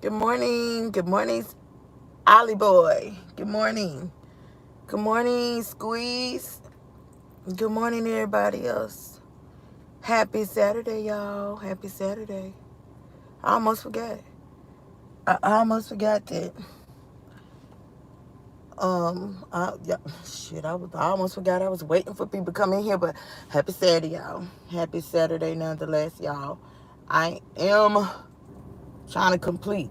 Good morning. Good morning, Ollie boy. Good morning. Good morning, Squeeze. Good morning, everybody else. Happy Saturday, y'all. Happy Saturday. I almost forgot. I almost forgot that. Yeah, shit. I almost forgot I was waiting for people to come in here, but happy Saturday, y'all. Happy Saturday, nonetheless, y'all. I am trying to complete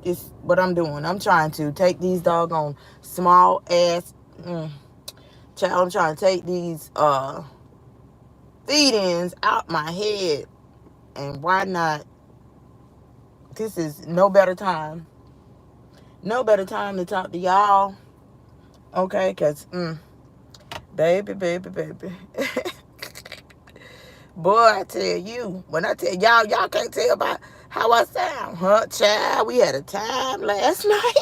this. What I'm doing. I'm trying to take these doggone small ass. Child, I'm trying to take these feed-ins out my head. And why not? This is no better time. No better time to talk to y'all. Okay, because, baby. Boy, I tell you, when I tell y'all can't tell about how I sound, huh? Child, we had a time last night.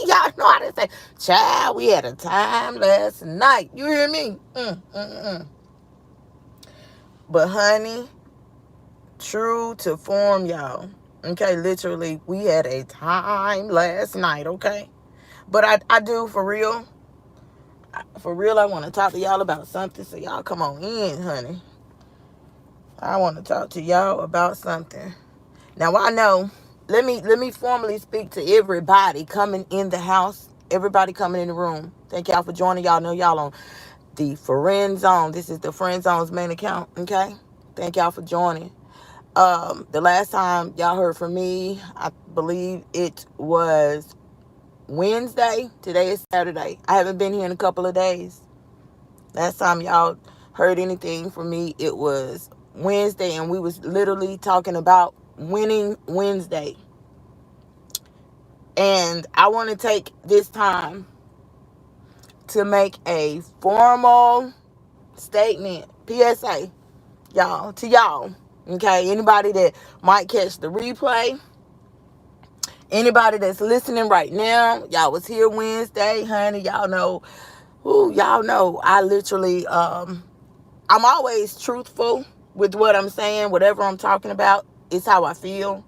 Y'all know how to say, child, we had a time last night. You hear me? But honey, true to form, y'all. Okay, literally, we had a time last night, okay? But I do, for real, I want to talk to y'all about something, so y'all come on in, honey. I want to talk to y'all about something. Now, I know, let me formally speak to everybody coming in the house, everybody coming in the room. Thank y'all for joining. Y'all know y'all on the Friend Zone. This is the Friend Zone's main account, okay? Thank y'all for joining. The last time y'all heard from me, I believe it was Wednesday. Today is Saturday. I haven't been here in a couple of days. Last time y'all heard anything from me, it was Wednesday, and we was literally talking about winning Wednesday. And I want to take this time to make a formal statement, PSA, y'all, to y'all. Okay, anybody that might catch the replay, anybody that's listening right now, y'all was here Wednesday, honey. Y'all know, I literally, I'm always truthful with what I'm saying, whatever I'm talking about. It's how I feel.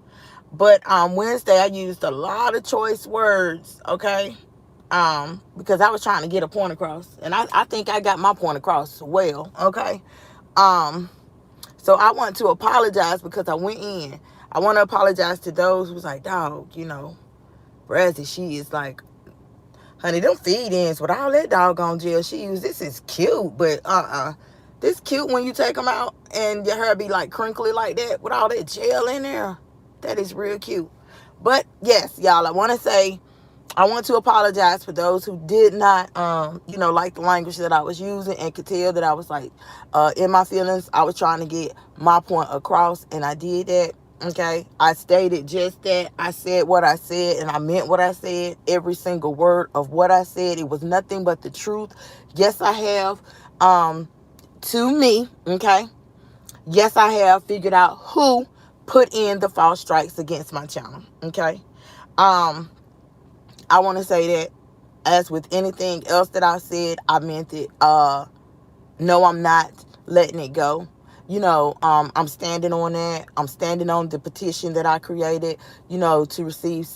But Wednesday, I used a lot of choice words, okay? Because I was trying to get a point across. And I think I got my point across well, okay? Um, so I want to apologize because I went in. I want to apologize to those who was like, dog, Brazzy, she is like, honey, them feed-ins with all that doggone gel she used, this is cute, but this cute when you take them out and your hair be like crinkly like that with all that gel in there. That is real cute. But yes, y'all, I want to apologize for those who did not, like the language that I was using and could tell that I was like, in my feelings. I was trying to get my point across, and I did that. Okay, I stated just that. I said what I said, and I meant what I said. Every single word of what I said, it was nothing but the truth. Yes, I have, to me, okay. Yes, I have figured out who put in the false strikes against my channel. Okay, um, I want to say that, as with anything else that I said, I meant it. No, I'm not letting it go. I'm standing on that. I'm standing on the petition that I created, to receive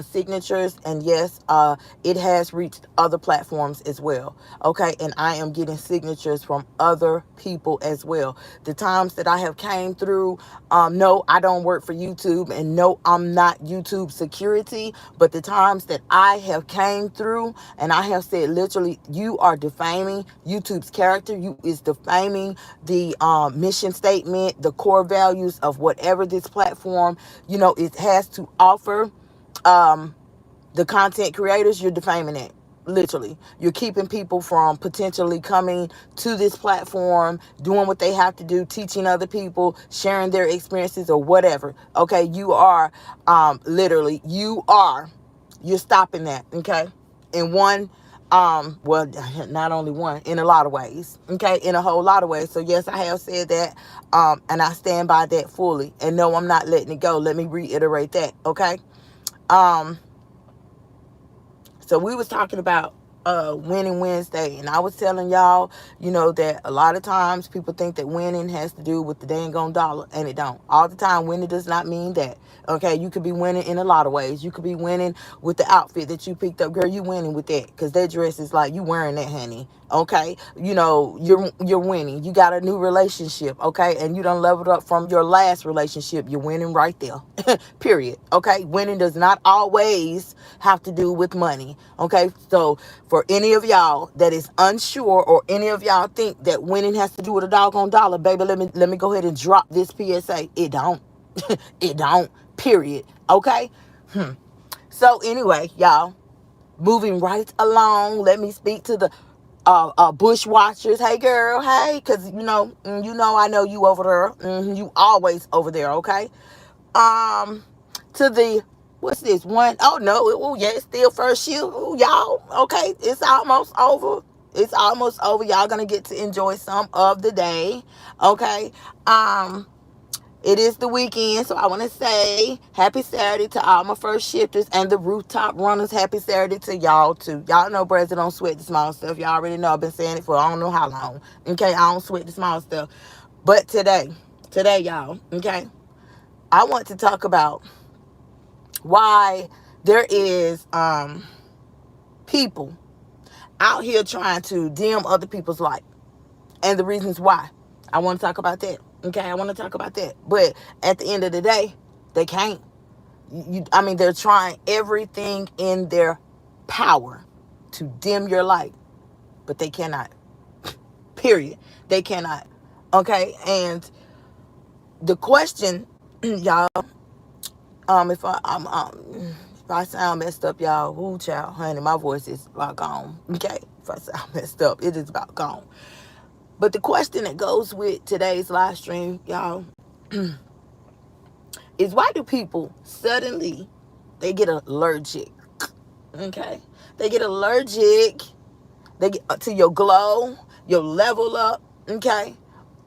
signatures. And yes, it has reached other platforms as well. Okay. And I am getting signatures from other people as well. The times that I have came through, no, I don't work for YouTube, and no, I'm not YouTube security. But the times that I have came through and I have said, literally, you are defaming YouTube's character. You is defaming the mission statement, the core values of whatever this platform, it has to offer. The content creators, you're defaming it. Literally, you're keeping people from potentially coming to this platform, doing what they have to do, teaching other people, sharing their experiences or whatever. Okay, you are, literally, you're stopping that. Okay, in one, well, not only one, in a lot of ways. Okay, in a whole lot of ways. So yes, I have said that, and I stand by that fully. And no, I'm not letting it go. Let me reiterate that. Okay. So we was talking about Winning Wednesday, and I was telling y'all, that a lot of times people think that winning has to do with the dang on dollar, and it don't. All the time, winning does not mean that. Okay, you could be winning in a lot of ways. You could be winning with the outfit that you picked up, girl. You winning with that because that dress is like you wearing that, honey. Okay, you're winning. You got a new relationship, okay, and you done leveled up from your last relationship. You're winning right there. Period. Okay, winning does not always have to do with money. Okay, so for any of y'all that is unsure, or any of y'all think that winning has to do with a doggone dollar, baby, let me go ahead and drop this PSA. It don't. It don't. Period. Okay. So anyway, y'all, moving right along. Let me speak to the bush watchers. Hey, girl. Hey, because I know you over there. You always over there. Okay. To the, what's this one? Oh no. Oh yeah, it's still first shift. Oh, y'all. Okay, it's almost over. It's almost over. Y'all gonna get to enjoy some of the day. Okay. It is the weekend, so I want to say happy Saturday to all my first shifters and the rooftop runners. Happy Saturday to y'all too. Y'all know Brazil don't sweat the small stuff. Y'all already know I've been saying it for I don't know how long. Okay, I don't sweat the small stuff. But today, y'all, okay, I want to talk about why there is people out here trying to dim other people's light, and the reasons why. I want to talk about that. Okay, I want to talk about that. But at the end of the day, they can't. They're trying everything in their power to dim your light, but they cannot. Period. They cannot. Okay, and the question, y'all, if I sound messed up, y'all, woo, child, honey, my voice is about gone. Okay, if I sound messed up, it is about gone. But the question that goes with today's live stream, y'all, is why do people suddenly, they get allergic? Okay, they get allergic. They get to your glow, your level up. Okay,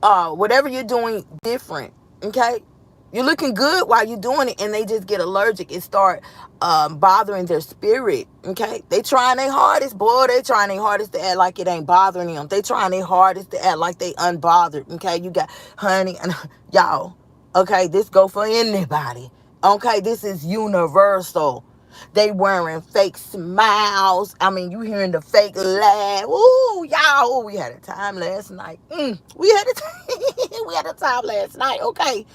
whatever you're doing different. Okay, you're looking good while you're doing it, and they just get allergic and start bothering their spirit. Okay, they trying their hardest, boy. They trying their hardest to act like it ain't bothering them. They trying their hardest to act like they unbothered. Okay, you got honey and y'all. Okay, this go for anybody. Okay, this is universal. They wearing fake smiles. You hearing the fake laugh. Ooh, y'all. Ooh, we had a time last night. We had a time last night. Okay.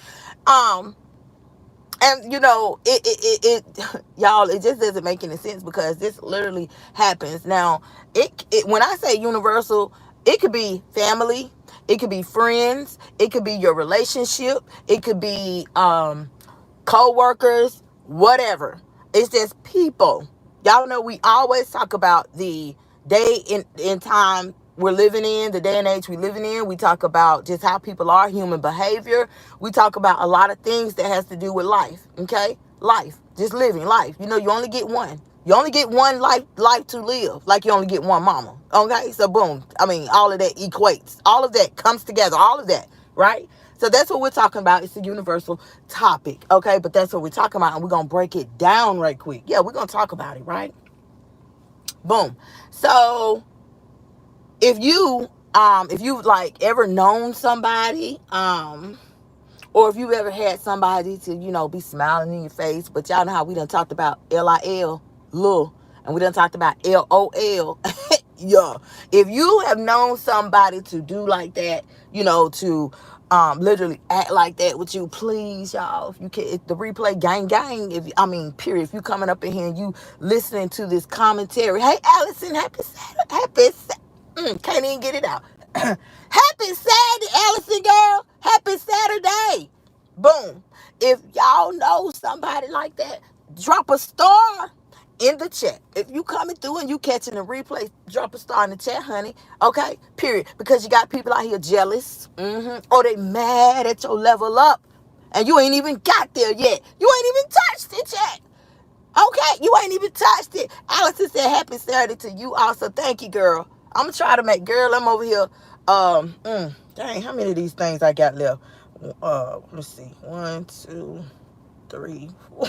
And y'all, it just doesn't make any sense because this literally happens. Now, it when I say universal, it could be family, it could be friends, it could be your relationship, it could be co-workers, whatever. It's just people. Y'all know we always talk about the day in time we're living in, the day and age we're living in. We talk about just how people are, human behavior. We talk about a lot of things that has to do with life, okay? Life, just living life. You only get one. You only get one life to live, like you only get one mama, okay? So boom, all of that equates. All of that comes together, all of that, right? So that's what we're talking about. It's a universal topic, okay? But that's what we're talking about, and we're going to break it down right quick. Yeah, we're going to talk about it, right? Boom. So if you've like ever known somebody, or if you've ever had somebody to, be smiling in your face, but y'all know how we done talked about LIL, lil, and we done talked about LOL, yeah. If you have known somebody to do like that, to literally act like that with you, please, y'all, if you can, if the replay gang, period, if you coming up in here and you listening to this commentary, hey, Allison, happy Saturday, can't even get it out. Happy Saturday, Allison, girl. Happy Saturday. Boom. If y'all know somebody like that, drop a star in the chat. If you coming through and you catching the replay, drop a star in the chat, honey. Okay? Period. Because you got people out here jealous. Or they mad at your level up. And you ain't even got there yet. You ain't even touched it yet. Okay? You ain't even touched it. Allison said happy Saturday to you also. Thank you, girl. I'm going to try to make, girl, I'm over here. Dang, how many of these things I got left? Let's see. 1, 2, 3, 4,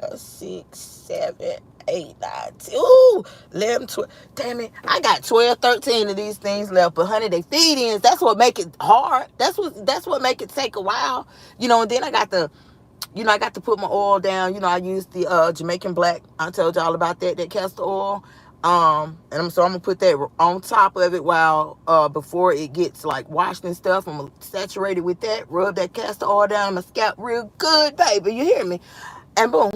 5, 6, 7, 8, 9, 10, ooh, 11, 12. Damn it, I got 12, 13 of these things left. But honey, they feed-ins. That's what make it hard. That's what make it take a while. And then I got to put my oil down. I used the Jamaican Black. I told y'all about that castor oil. So I'm gonna put that on top of it while before it gets like washed and stuff. I'm gonna saturate it with that. Rub that castor oil down on my scalp real good, baby. You hear me? And boom,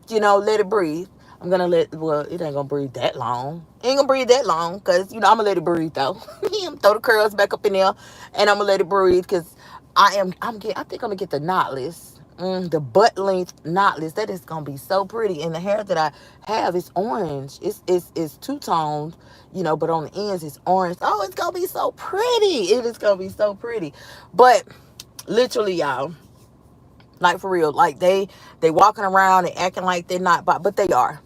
let it breathe. It ain't gonna breathe that long. It ain't gonna breathe that long because, I'm gonna let it breathe though. I'm gonna throw the curls back up in there and I'm gonna let it breathe because I think I'm gonna get the knotless. The butt length knotless. That is gonna be so pretty. And the hair that I have is orange. It's two-toned, but on the ends it's orange. Oh, it's gonna be so pretty. It is gonna be so pretty. But literally, y'all, like for real, like they walking around and acting like they're not, but they are.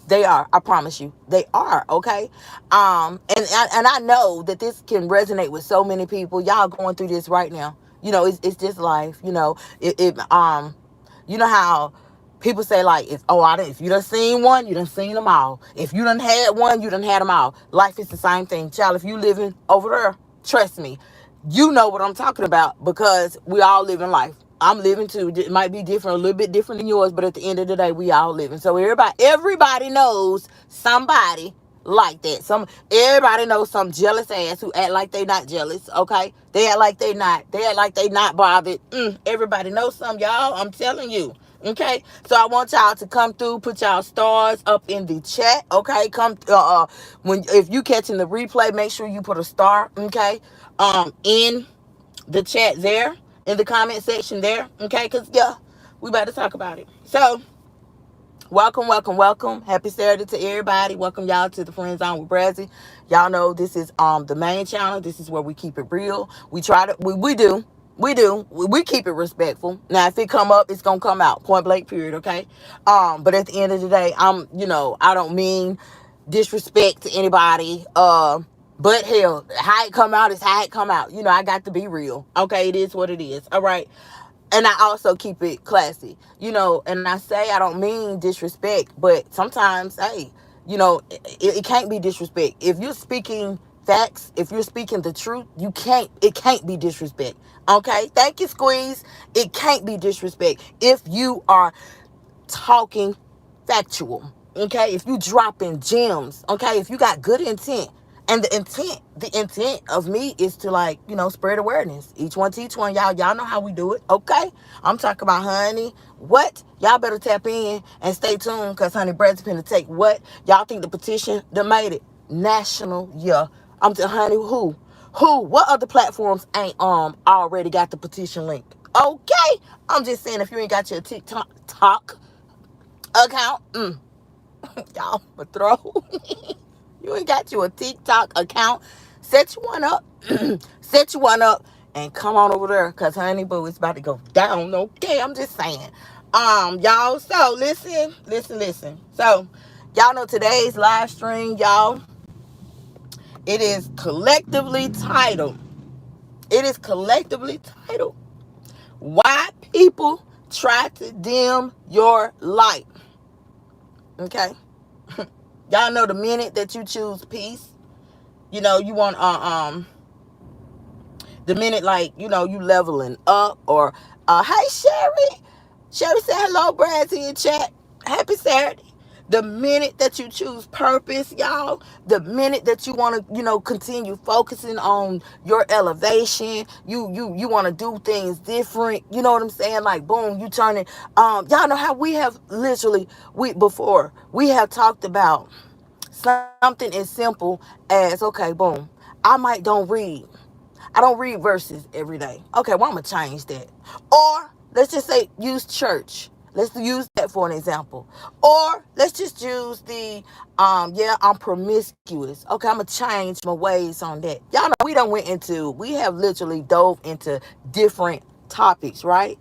They are. I promise you, they are. Okay. And I know that this can resonate with so many people. Y'all going through this right now. It's just life. You know how people say like, if you done seen one, you done seen them all. If you done had one, you done had them all. Life is the same thing, child. If you living over there, trust me, you know what I'm talking about because we all live in life. I'm living too. It might be different, a little bit different than yours, but at the end of the day, we all living. So everybody knows somebody like that. Everybody knows some jealous ass who act like they not jealous. Okay, they act like they not. They act like they not bothered. Everybody knows some, y'all. I'm telling you. Okay, so I want y'all to come through, put y'all stars up in the chat. Okay, if you catching the replay, make sure you put a star. Okay, in the chat there, in the comment section there. Okay, because we about to talk about it. So welcome, welcome, welcome. Happy Saturday to everybody. Welcome y'all to the Friend Zone with Brazzy. Y'all know this is the main channel. This is where we keep it real. We keep it respectful. Now if it come up, it's gonna come out. Point blank period, okay? But at the end of the day, I don't mean disrespect to anybody. But hell, how it come out is how it come out. I got to be real. Okay, it is what it is. All right. And I also keep it classy, and I say I don't mean disrespect, but sometimes, hey, it can't be disrespect. If you're speaking facts, if you're speaking the truth, it can't be disrespect. Okay? Thank you, Squeeze. It can't be disrespect if you are talking factual. Okay? If you dropping gems, okay? If you got good intent. And the intent of me is to spread awareness. Each one teach one, y'all. Y'all know how we do it, okay? I'm talking about honey. What? Y'all better tap in and stay tuned because honey, Brad's finna take what? Y'all think the petition that made it national? Yeah. I'm to honey. Who? What other platforms ain't already got the petition link? Okay. I'm just saying if you ain't got your TikTok account, y'all but throw. You ain't got you a TikTok account. Set you one up. Set you one up and come on over there. Cause honey boo, it's about to go down. Okay, I'm just saying. Y'all, so listen. So, y'all know today's live stream, y'all. It is collectively titled. Why People Try to Dim Your Light. Okay. Y'all know the minute that you choose peace, you want the minute you leveling up or hey Sherry said hello, Brad's in your chat. Happy Saturday. The minute that you choose purpose, y'all, the minute that you want to continue focusing on your elevation, you want to do things different, you know what I'm saying, like boom, you turn it. Y'all know how we have literally we have talked about something as simple as, okay, boom, I don't read verses every day. Okay, well, I'm going to change that. Or let's just say use church. Let's use that for an example. Or let's just use I'm promiscuous. Okay, I'm going to change my ways on that. Y'all know we have literally dove into different topics, right?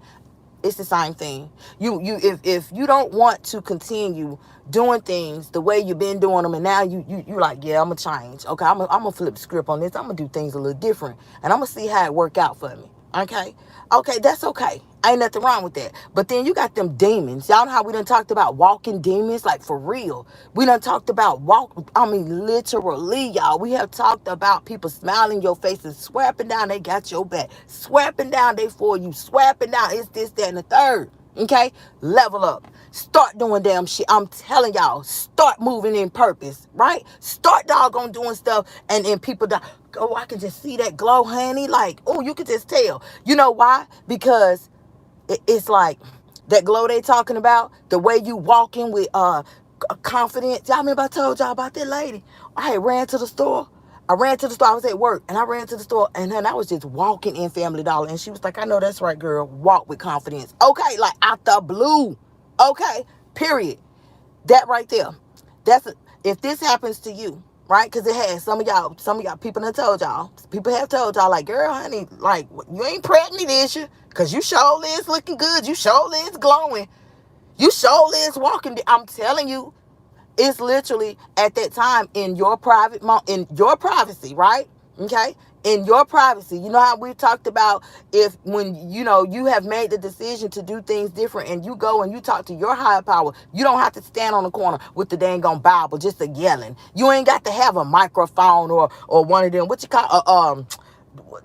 It's the same thing. If you don't want to continue doing things the way you've been doing them, and now you like, yeah, I'm gonna change. Okay, I'm gonna flip the script on this. I'm gonna do things a little different, and I'm gonna see how it work out for me. Okay, that's okay. Ain't nothing wrong with that. But then you got them demons. Y'all know how we done talked about walking demons? Like, for real. We done talked about literally, y'all. We have talked about people smiling in your face and swapping down. They got your back. Swapping down, they for you. Swapping down. It's this, that, and the third. Okay? Level up. Start doing damn shit. I'm telling y'all. Start moving in purpose. Right? Start doggone doing stuff. And then people die. Oh, I can just see that glow, honey. Like, oh, you can just tell. You know why? Because it's like that glow they talking about, the way you walking with confidence. Y'all remember I told y'all about that lady? I had ran to the store. I was at work, and I ran to the store, and then I was just walking in Family Dollar, and she was like, I know that's right, girl. Walk with confidence. Okay, like out the blue. Okay, period. That right there. If this happens to you, right? Because it has some of y'all people have told y'all. People have told y'all, like, girl, honey, like, you ain't pregnant, is you? Because you sure is looking good. You sure is glowing. You sure is walking. I'm telling you, it's literally at that time in your in your privacy, right? Okay? In your privacy. You know how we talked about if when you have made the decision to do things different and you go and you talk to your higher power, you don't have to stand on the corner with the dang on Bible just a yelling. You ain't got to have a microphone or one of them, what you call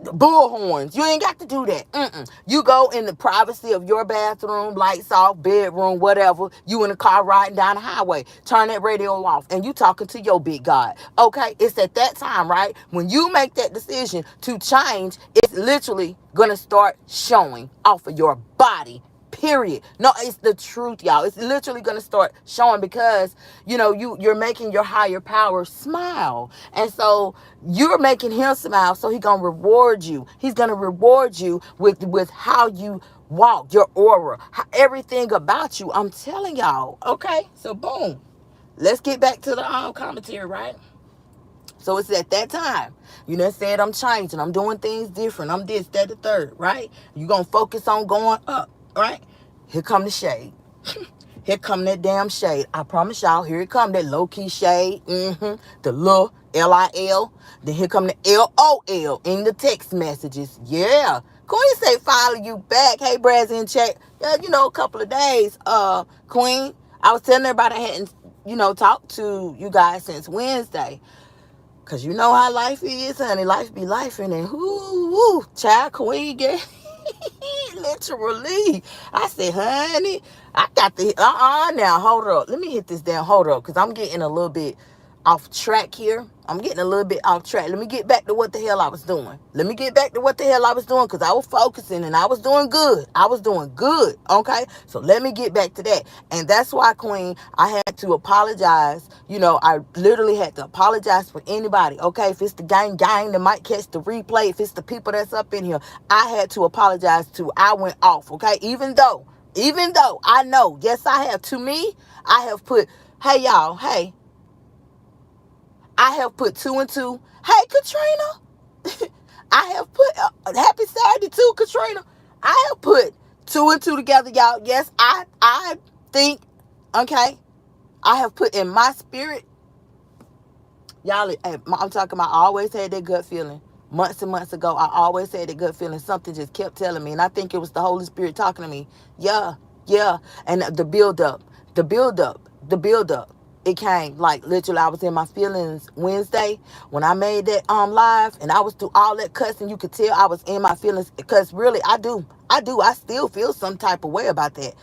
bullhorns. You ain't got to do that. You go in the privacy of your bathroom, lights off, bedroom, whatever. You in the car riding down the highway. Turn that radio off and you talking to your big God. Okay? It's at that time, right? When you make that decision to change, it's literally going to start showing off of your body. Period. No, it's the truth, y'all. It's literally going to start showing because, you're making your higher power smile. And so you're making him smile. So he's going to reward you. He's going to reward you with how you walk, your aura, everything about you. I'm telling y'all. Okay. So boom. Let's get back to the commentary, right? So it's at that time. You done said I'm changing. I'm doing things different. I'm this, that, the third, right? You're going to focus on going up, right? Here come the shade. Here come that damn shade. I promise y'all, here it come, that low-key shade. The little L-I-L. Then here come the L-O-L in the text messages. Yeah. Queen say follow you back. Hey, Brad's in chat. Yeah, a couple of days. Queen, I was telling everybody I hadn't, talked to you guys since Wednesday. Because you know how life is, honey. Life be life. And then, child, Queen, get literally. I said, honey, I got the, now, hold up. Let me hit this down. Hold up, because I'm getting a little bit off track here. I'm getting a little bit off track. Let me get back to what the hell I was doing. Because I was focusing and I was doing good. Okay? So let me get back to that. And that's why, Queen, I had to apologize. I literally had to apologize for anybody. Okay? If it's the gang that might catch the replay, if it's the people that's up in here, I had to apologize to. I went off. Okay? Even though I know, yes, I have. To me, I have put, hey, y'all, hey, I have put 2 and 2. Hey, Katrina. I have put, happy Saturday too, Katrina. I have put 2 and 2 together, y'all. Yes, I think, okay, I have put in my spirit, y'all, I'm talking about, I always had that gut feeling. Months and months ago, I always had that gut feeling. Something just kept telling me, and I think it was the Holy Spirit talking to me. Yeah. And the build up. It came like literally. I was in my feelings Wednesday when I made that live, and I was through all that cussing. You could tell I was in my feelings because really I do. I still feel some type of way about that,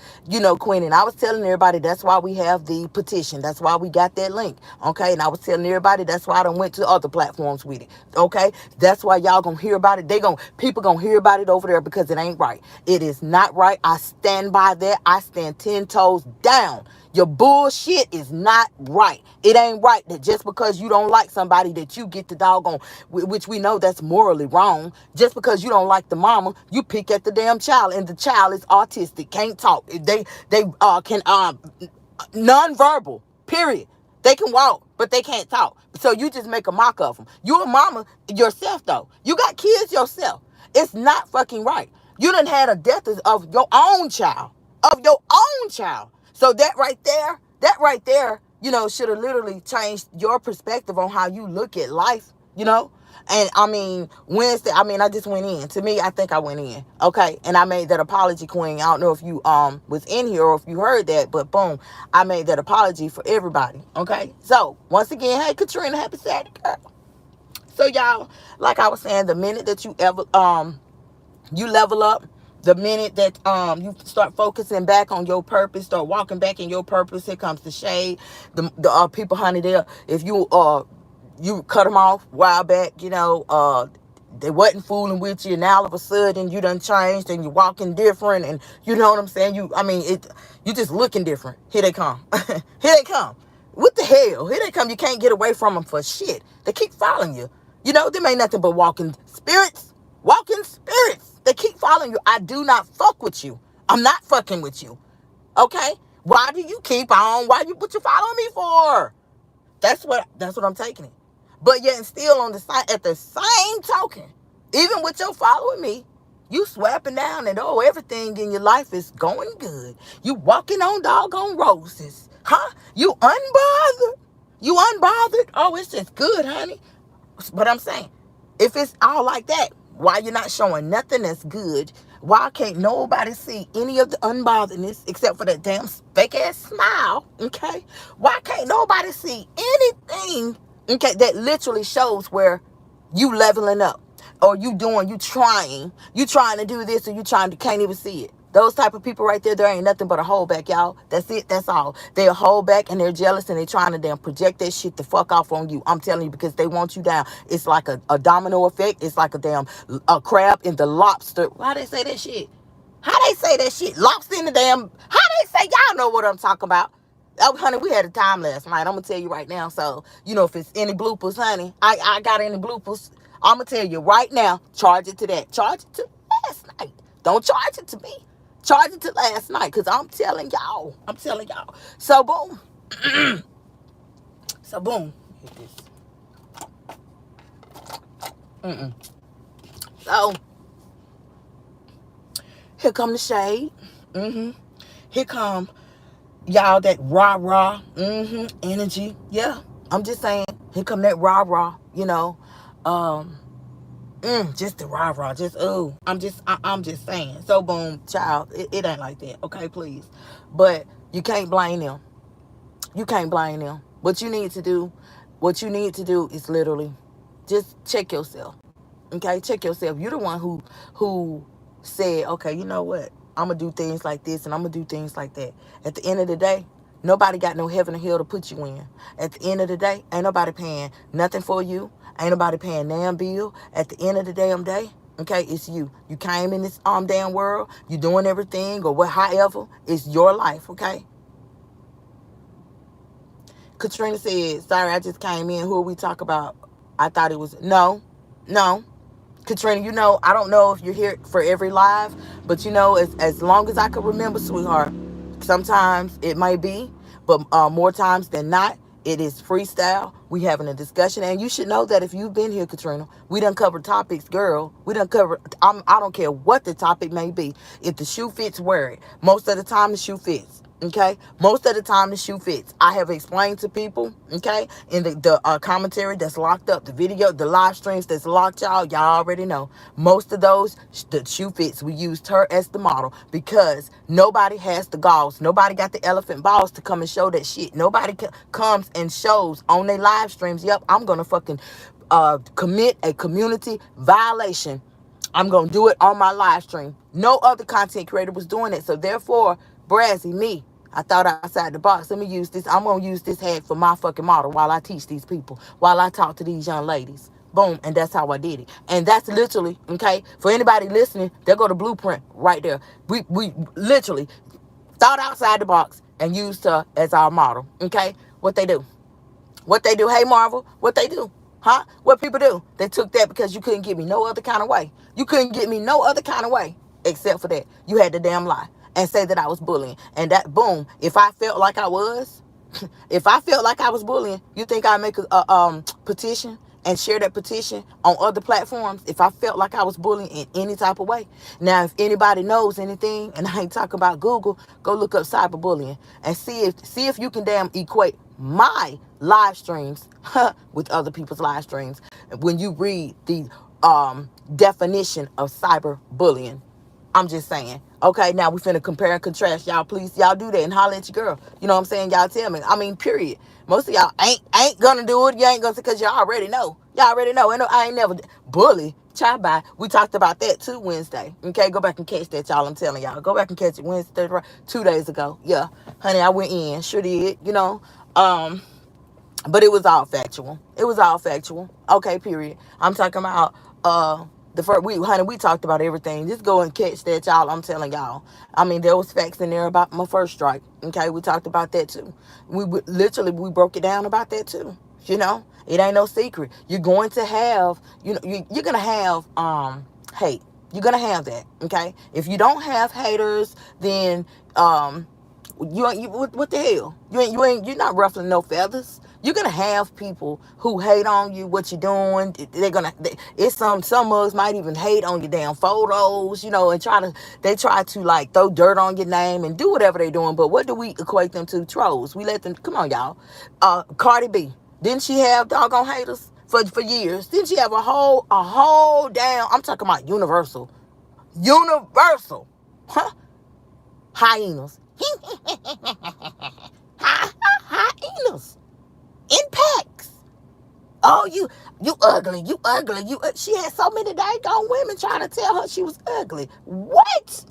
Queen. And I was telling everybody that's why we have the petition. That's why we got that link, okay? And I was telling everybody that's why I done went to other platforms with it, okay? That's why y'all gonna hear about it. People gonna hear about it over there because it ain't right. It is not right. I stand by that. I stand 10 toes down. Your bullshit is not right. It ain't right that just because you don't like somebody that you get the doggone, which we know that's morally wrong. Just because you don't like the mama, you pick at the damn child, and the child is autistic, can't talk. They can nonverbal. Period. They can walk, but they can't talk. So you just make a mock of them. You a mama yourself though. You got kids yourself. It's not fucking right. You done had a death of your own child. So that right there, should have literally changed your perspective on how you look at life, And I mean, Wednesday, I mean, I just went in. To me, I think I went in. Okay. And I made that apology, Queen. I don't know if you was in here or if you heard that, but boom, I made that apology for everybody. Okay. So once again, hey Katrina, happy Saturday, girl. So y'all, like I was saying, the minute that you level up, the minute that you start focusing back on your purpose, start walking back in your purpose, here comes the shade. The people, honey, there, if you cut them off a while back, they wasn't fooling with you, and now all of a sudden you done changed and you're walking different, and you know what I'm saying? You just looking different. Here they come. Here they come. What the hell? Here they come. You can't get away from them for shit. They keep following you. Them ain't nothing but walking spirits. Walking spirits. They keep following you. I do not fuck with you. I'm not fucking with you. Okay? Why do you keep on? What you following me for? That's what I'm taking it. But yet and still on the side, at the same token, even with your following me, you swapping down and everything in your life is going good. You walking on doggone roses. Huh? You unbothered. You unbothered. Oh, it's just good, honey. But I'm saying, if it's all like that, why you not showing nothing that's good? Why can't nobody see any of the unbotheredness except for that damn fake ass smile? Okay? Why can't nobody see anything, okay, that literally shows where you leveling up, or you trying to do this, or can't even see it? Those type of people right there ain't nothing but a holdback, y'all. That's it. That's all. They're a holdback, and they're jealous, and they're trying to damn project that shit the fuck off on you. I'm telling you, because they want you down. It's like a domino effect. It's like a crab in the lobster. Why they say that shit? How they say that shit? Lobster in the damn. How they say? Y'all know what I'm talking about. Oh, honey, we had a time last night. I'm going to tell you right now. So, if it's any bloopers, honey, I got any bloopers, I'm going to tell you right now, charge it to that. Charge it to last night. Don't charge it to me. Charge it to last night, because I'm telling y'all. So, boom. So, boom. So, here come the shade. Here come, y'all, that rah-rah energy. Yeah, I'm just saying. Here come that rah-rah, just the rah-rah. I'm just saying. So, boom, child, it ain't like that. Okay, please. But you can't blame them. What you need to do is literally just check yourself. Okay, check yourself. You're the one who said, okay, you know what? I'm going to do things like this and I'm going to do things like that. At the end of the day, nobody got no heaven or hell to put you in. At the end of the day, ain't nobody paying nothing for you. Ain't nobody paying damn bill. At the end of the damn day, okay, it's you. You came in this damn world. You doing everything or however. It's your life, okay? Katrina said, sorry, I just came in. Who are we talking about? I thought it was, no. Katrina, I don't know if you're here for every live, but as long as I can remember, sweetheart, sometimes it might be, but more times than not, it is freestyle. We having a discussion, and you should know that if you've been here, Katrina, we done covered topics, girl. We done covered, I don't care what the topic may be. If the shoe fits, wear it. Most of the time, the shoe fits. Okay, most of the time the shoe fits. I have explained to people, okay, in the commentary that's locked up, the video, the live streams that's locked, y'all already know. Most of those, the shoe fits. We used her as the model because nobody has the galls. Nobody got the elephant balls to come and show that shit. Nobody comes and shows on their live streams. Yep, I'm gonna fucking commit a community violation. I'm going to do it on my live stream. No other content creator was doing it. So therefore, Brazzy, me, I thought outside the box. Let me use this. I'm going to use this hat for my fucking model while I teach these people, while I talk to these young ladies. Boom. And that's how I did it. And that's literally, okay, for anybody listening, there go the blueprint right there. We literally thought outside the box and used her as our model. Okay. What they do. Hey, Marvel, what they do? Huh? What people do? They took that because you couldn't get me no other kind of way. You couldn't get me no other kind of way except for that. You had to damn lie and say that I was bullying. And that, boom, if I felt like I was, bullying, you think I'd make a petition and share that petition on other platforms if I felt like I was bullying in any type of way? Now, if anybody knows anything, and I ain't talking about Google, go look up cyberbullying and see if you can damn equate my live streams with other people's live streams. when you read the definition of cyberbullying. I'm just saying. Okay, now we finna compare and contrast. Y'all, please, y'all do that and holler at your girl. You know what I'm saying? Y'all tell me. I mean, period. Most of y'all ain't gonna do it. You ain't gonna say, because y'all already know. Y'all already know. And I ain't never bully. Try by. We talked about that too Wednesday. Okay, go back and catch that, y'all. I'm telling y'all. Go back and catch it Wednesday, 2 days ago. Yeah, honey, I went in. Sure did. But it was all factual. It was all factual. Okay, period. I'm talking about the first we honey, we talked about everything. Just go and catch that, y'all. I'm telling y'all. I mean, there was facts in there about my first strike. Okay, we talked about that too. We broke it down about that too. It ain't no secret. You're going to have, you're gonna have hate. You're gonna have that. Okay. If you don't have haters, then what the hell? You're not ruffling no feathers. You're gonna have people who hate on you, what you're doing. It's some mugs might even hate on your damn photos, and they try to like throw dirt on your name and do whatever they're doing. But what do we equate them to? Trolls. We let them. Come on, y'all. Cardi B, didn't she have doggone haters for years? Didn't she have a whole damn? I'm talking about universal, huh? Hyenas. Hyenas in packs. Oh, you ugly, She had so many daggone women trying to tell her she was ugly. What?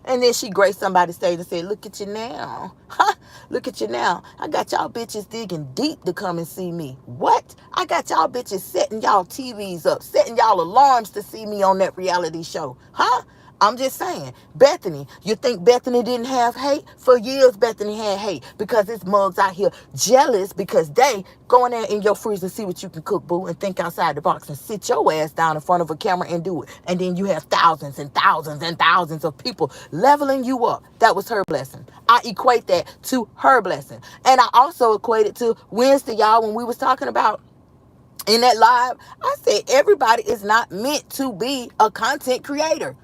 And then she graced somebody's stage and said, "Look at you now, huh? Look at you now. I got y'all bitches digging deep to come and see me. What? I got y'all bitches setting y'all TVs up, setting y'all alarms to see me on that reality show, huh?" I'm just saying, Bethany, you think Bethany didn't have hate? For years, Bethany had hate because it's mugs out here jealous because they go in there in your freezer and see what you can cook, boo, and think outside the box and sit your ass down in front of a camera and do it. And then you have thousands and thousands and thousands of people leveling you up. That was her blessing. I equate that to her blessing. And I also equate it to Wednesday, y'all, when we was talking about in that live, I said everybody is not meant to be a content creator.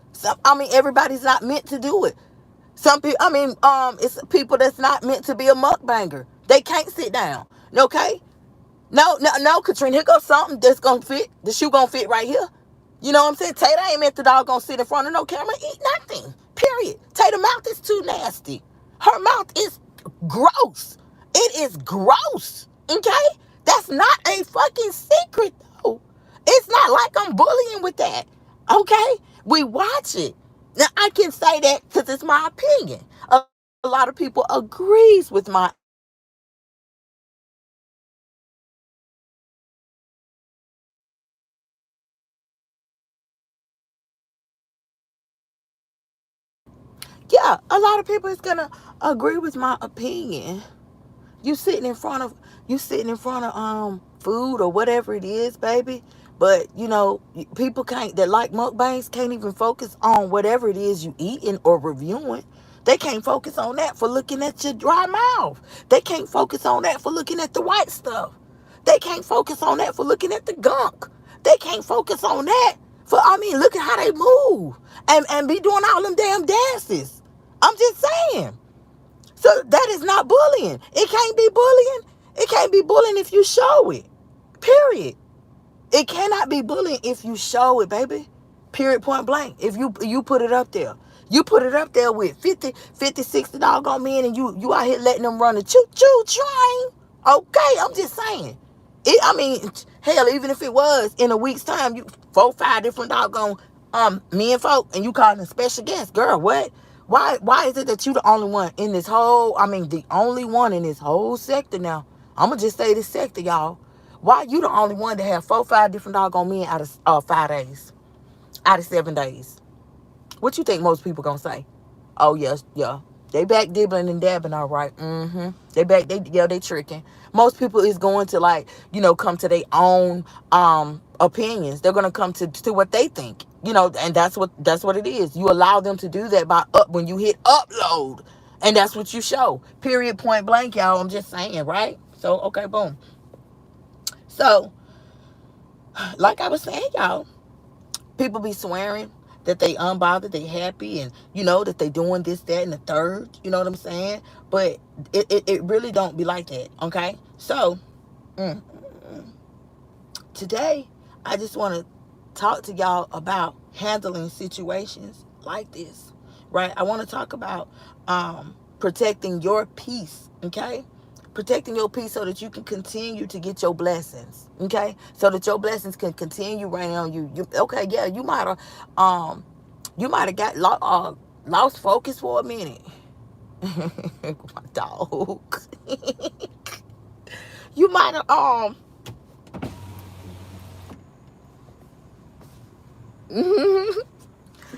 Everybody's not meant to do it. Some people, it's people that's not meant to be a mukbanger. They can't sit down. Okay? No, Katrina, here goes something that's gonna fit. The shoe gonna fit right here. You know what I'm saying? Tater ain't meant the dog gonna sit in front of no camera and eat nothing. Period. Tater mouth is too nasty. Her mouth is gross. It is gross. Okay? That's not a fucking secret though. It's not like I'm bullying with that. Okay? We watch it. Now I can say that because it's my opinion. A lot of people agrees with my opinion. Yeah, a lot of people is gonna agree with my opinion. You sitting in front of food or whatever it is, baby. But people can't that like mukbangs can't even focus on whatever it is you eating or reviewing. They can't focus on that for looking at your dry mouth. They can't focus on that for looking at the white stuff. They can't focus on that for looking at the gunk. They can't focus on that for look at how they move and be doing all them damn dances. I'm just saying. So that is not bullying. It can't be bullying. It can't be bullying if you show it. Period. It cannot be bullying if you show it, baby. Period, point blank. If you put it up there. You put it up there with 60 doggone men and you out here letting them run a choo-choo train. Okay, I'm just saying. Hell, even if it was in a week's time, you 4, 5 different doggone men folk and you calling them special guests. Girl, what? Why is it that you the only one in this whole the only one in this whole sector now? I'ma just say this sector, y'all. Why you the only one to have 4, 5 different doggone men out of 5 days? Out of 7 days? What you think most people gonna say? Oh yes, yeah. They back dibbling and dabbing, all right. They tricking. Most people is going to come to their own opinions. They're gonna come to what they think. And that's what it is. You allow them to do that when you hit upload. And that's what you show. Period, point blank, y'all. I'm just saying, right? So okay, boom. So, like I was saying, y'all, people be swearing that they unbothered, they happy, and that they doing this, that, and the third. You know what I'm saying? But it really don't be like that. Okay? So, today, I just want to talk to y'all about handling situations like this, right? I want to talk about protecting your peace, okay? Protecting your peace so that you can continue to get your blessings, okay? So that your blessings can continue raining on you. Okay, yeah, you might have got lost focus for a minute. My dog. You might have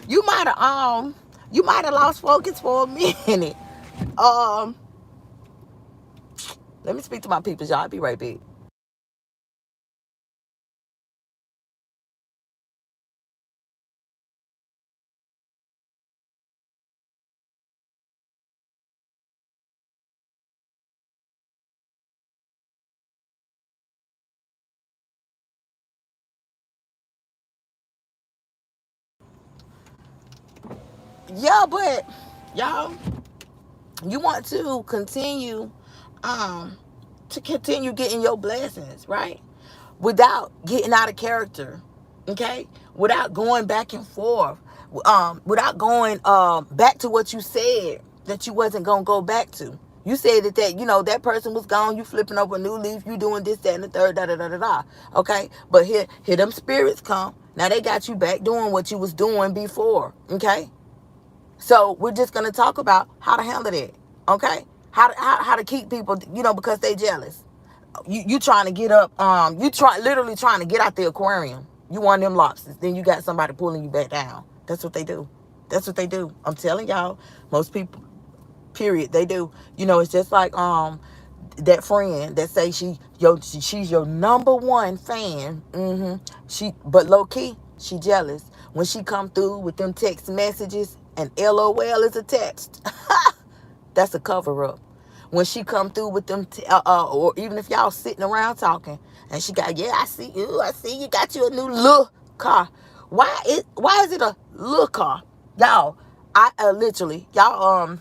you might have lost focus for a minute. Um, Let me speak to my people, y'all. I'll be right back. Yeah, but y'all, you want um to continue getting your blessings, right? Without getting out of character, okay? Without going back and forth, without going back to what you said that you wasn't gonna go back to. You said that that person was gone. You flipping over a new leaf. You doing this, that, and the third, da da da da da. Okay, but here them spirits come. Now they got you back doing what you was doing before. Okay, so we're just gonna talk about how to handle that. Okay, how to keep people, because they jealous. You trying to get up, literally trying to get out the aquarium. You want them lobsters, then you got somebody pulling you back down. That's what they do. That's what they do. I'm telling y'all, most people, period, they do. It's just like that friend that say she's your number one fan. But low key, she jealous when she come through with them text messages and LOL is attached. That's a cover up. When she come through with them, or even if y'all sitting around talking, and she got, yeah, I see you got you a new little car. Why is it a little car, y'all? I literally, y'all,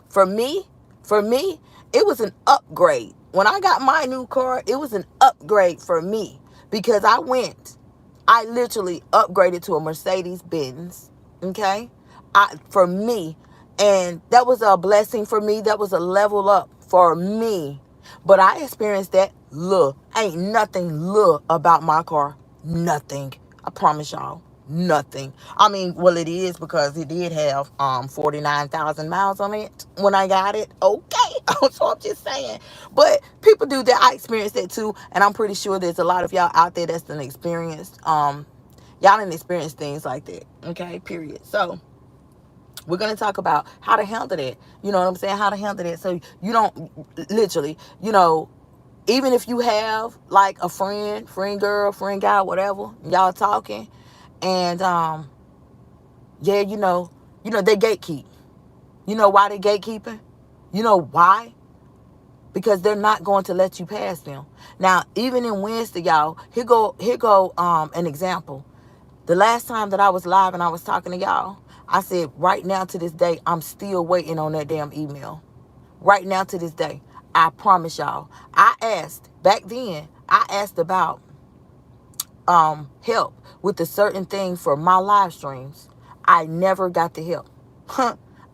for me, it was an upgrade. When I got my new car, it was an upgrade for me because I literally upgraded to a Mercedes Benz. Okay, for me, and that was a blessing for me. That was a level up for me. But I experienced that. Look, ain't nothing look about my car. Nothing. I promise y'all. Nothing. I mean, well, it is because it did have 49,000 miles on it when I got it. Okay. So I'm just saying. But people do that. I experienced that too. And I'm pretty sure there's a lot of y'all out there that's been experienced. Y'all didn't experience things like that. Okay, period. So we're going to talk about how to handle that. You know what I'm saying? How to handle that. So you don't literally, even if you have like a friend girl, friend guy, whatever, y'all talking, and yeah, they gatekeep. You know why they gatekeeping? You know why? Because they're not going to let you pass them. Now, even in Wednesday, y'all, here go an example. The last time that I was live and I was talking to y'all, I said right now to this day, I'm still waiting on that damn email. Right now to this day. I promise y'all. Back then, I asked about help with a certain thing for my live streams. I never got the help.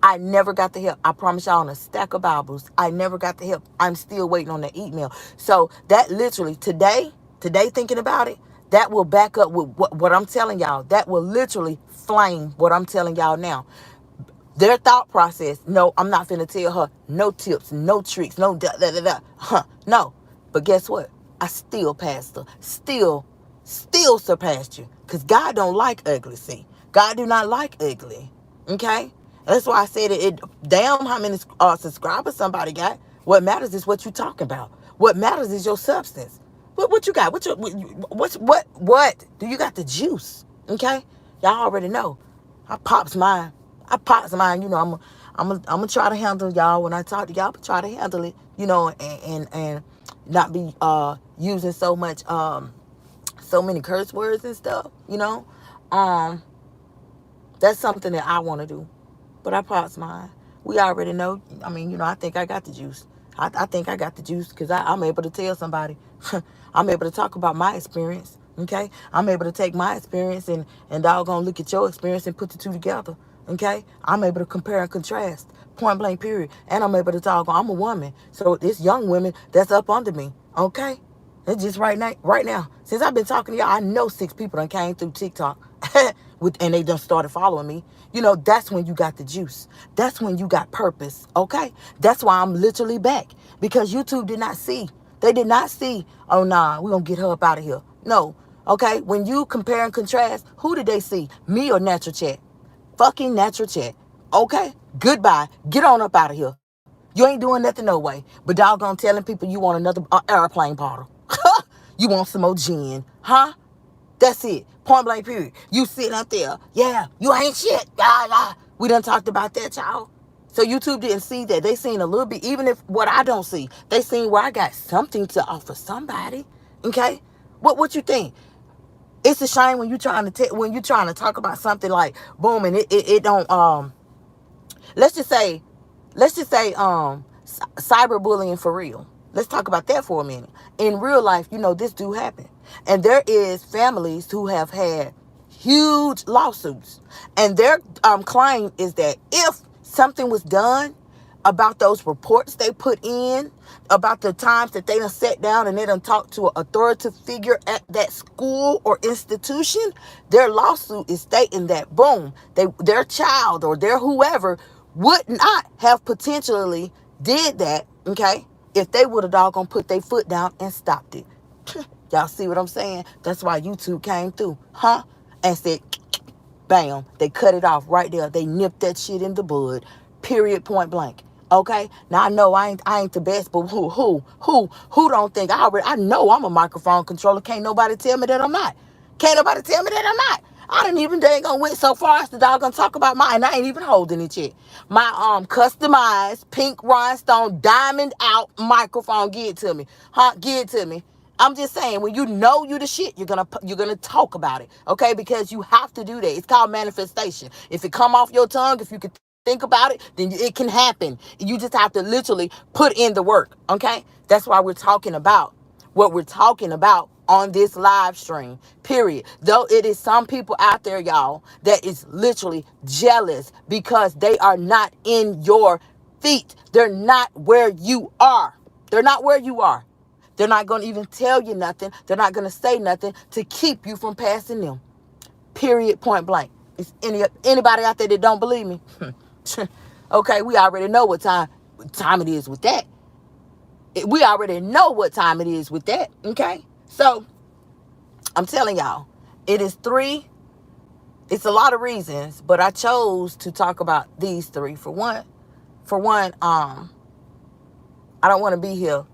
I never got the help. I promise y'all on a stack of Bibles. I never got the help. I'm still waiting on the email. So that literally today thinking about it, that will back up with what I'm telling y'all. That will literally flame what I'm telling y'all now. Their thought process, no, I'm not finna tell her no tips, no tricks, no da da da da. No. But guess what? I still passed her. Still surpassed you. Because God don't like ugly, see. God do not like ugly. Okay? That's why I said it damn how many subscribers somebody got. What matters is what you talking about. What matters is your substance. What you got? What? Do you got the juice? Okay? Y'all already know. I pops mine. I'm gonna try to handle y'all when I talk to y'all, but try to handle it, and not be using so many curse words and stuff, Um, that's something that I want to do. But I pops mine. We already know. I mean, I think I got the juice. I think I got the juice because I'm able to tell somebody I'm able to talk about my experience. Okay, I'm able to take my experience and doggone look at your experience and put the two together. Okay, I'm able to compare and contrast, point blank, period. And I'm able to talk. I'm a woman, so this young women that's up under me. Okay, it's just right now. Since I've been talking to y'all, I know 6 people done came through TikTok and they done started following me. You know, that's when you got the juice. That's when you got purpose. Okay, that's why I'm literally back, because YouTube did not see. They did not see, oh, nah, we're going to get her up out of here. No. Okay? When you compare and contrast, who did they see? Me or Natural Chat? Fucking Natural Chat. Okay? Goodbye. Get on up out of here. You ain't doing nothing no way. But doggone telling people you want another airplane bottle. You want some more gin. Huh? That's it. Point blank, period. You sitting up there. Yeah, you ain't shit. We done talked about that, y'all. So YouTube didn't see that. They seen a little bit, even if what I don't see. They seen where I got something to offer somebody. Okay? What you think? It's a shame when you trying to talk about something like boom, and it don't let's just say cyberbullying for real. Let's talk about that for a minute. In real life, this do happen. And there is families who have had huge lawsuits. And their claim is that if something was done about those reports they put in, about the times that they done sat down and they done talked to an authoritative figure at that school or institution, their lawsuit is stating that, boom, their child or their whoever would not have potentially did that, okay, if they would have doggone put their foot down and stopped it. Y'all see what I'm saying? That's why YouTube came through, huh? And said, bam, they cut it off right there. They nipped that shit in the bud. Period, point blank. Okay? Now I know I ain't the best, but who don't think I know I'm a microphone controller. Can't nobody tell me that I'm not. Can't nobody tell me that I'm not. I didn't even dang on went so far as the dog gonna talk about mine. I ain't even holding it yet. My customized pink rhinestone diamond out microphone. Give it to me. Huh? Give it to me. I'm just saying, when you know you the shit, you're gonna talk about it, okay? Because you have to do that. It's called manifestation. If it come off your tongue, if you can think about it, then it can happen. You just have to literally put in the work, okay? That's why we're talking about what we're talking about on this live stream, period. Though it is some people out there, y'all, that is literally jealous because they are not in your feet. They're not where you are. They're not where you are. They're not going to even tell you nothing. They're not going to say nothing to keep you from passing them. Period, point blank. Is anybody out there that don't believe me? Okay, we already know what time it is with that. We already know what time it is with that, okay? So, I'm telling y'all, it's a lot of reasons, but I chose to talk about these 3. For one, I don't want to be here.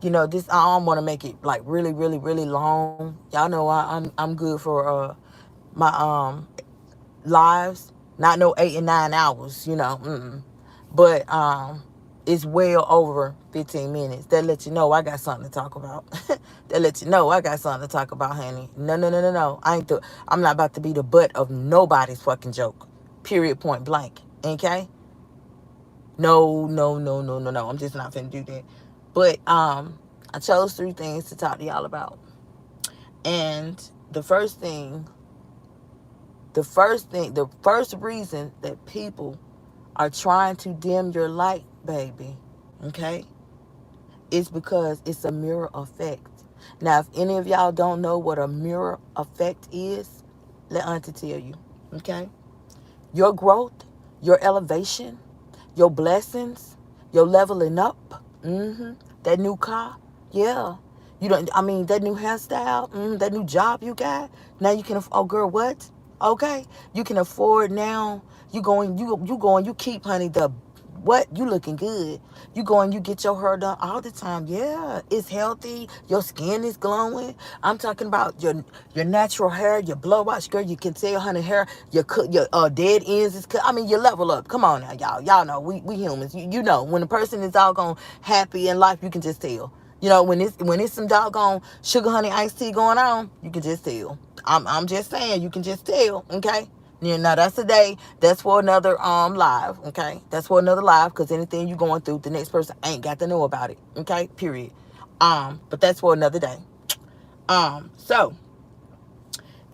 This, I don't want to make it like really, really, really long. Y'all know I'm good for my lives. Not no 8 and 9 hours, But it's well over 15 minutes. That let you know I got something to talk about. That let you know I got something to talk about, honey. No. I'm not about to be the butt of nobody's fucking joke. Period, point blank. Okay? No. I'm just not finna do that. But I chose 3 things to talk to y'all about. And the first reason that people are trying to dim your light, baby, okay, is because it's a mirror effect. Now, if any of y'all don't know what a mirror effect is, let Auntie tell you, okay? Your growth, your elevation, your blessings, your leveling up, that new car, yeah. That new hairstyle, that new job you got. Now you can, oh girl, what? Okay, you can afford now. You keep, honey, you looking good. You get your hair done all the time. Yeah, it's healthy. Your skin is glowing. I'm talking about your natural hair, your blow wash, girl. You can tell, honey, hair, your dead ends is cut. You level up. Come on now, y'all. Y'all know we humans. You know when a person is doggone happy in life, you can just tell. When it's some doggone sugar honey iced tea going on, you can just tell. I'm just saying, you can just tell, okay? Now that's a day. That's for another live, okay? That's for another live, because anything you going through, the next person ain't got to know about it, okay? Period. But that's for another day. So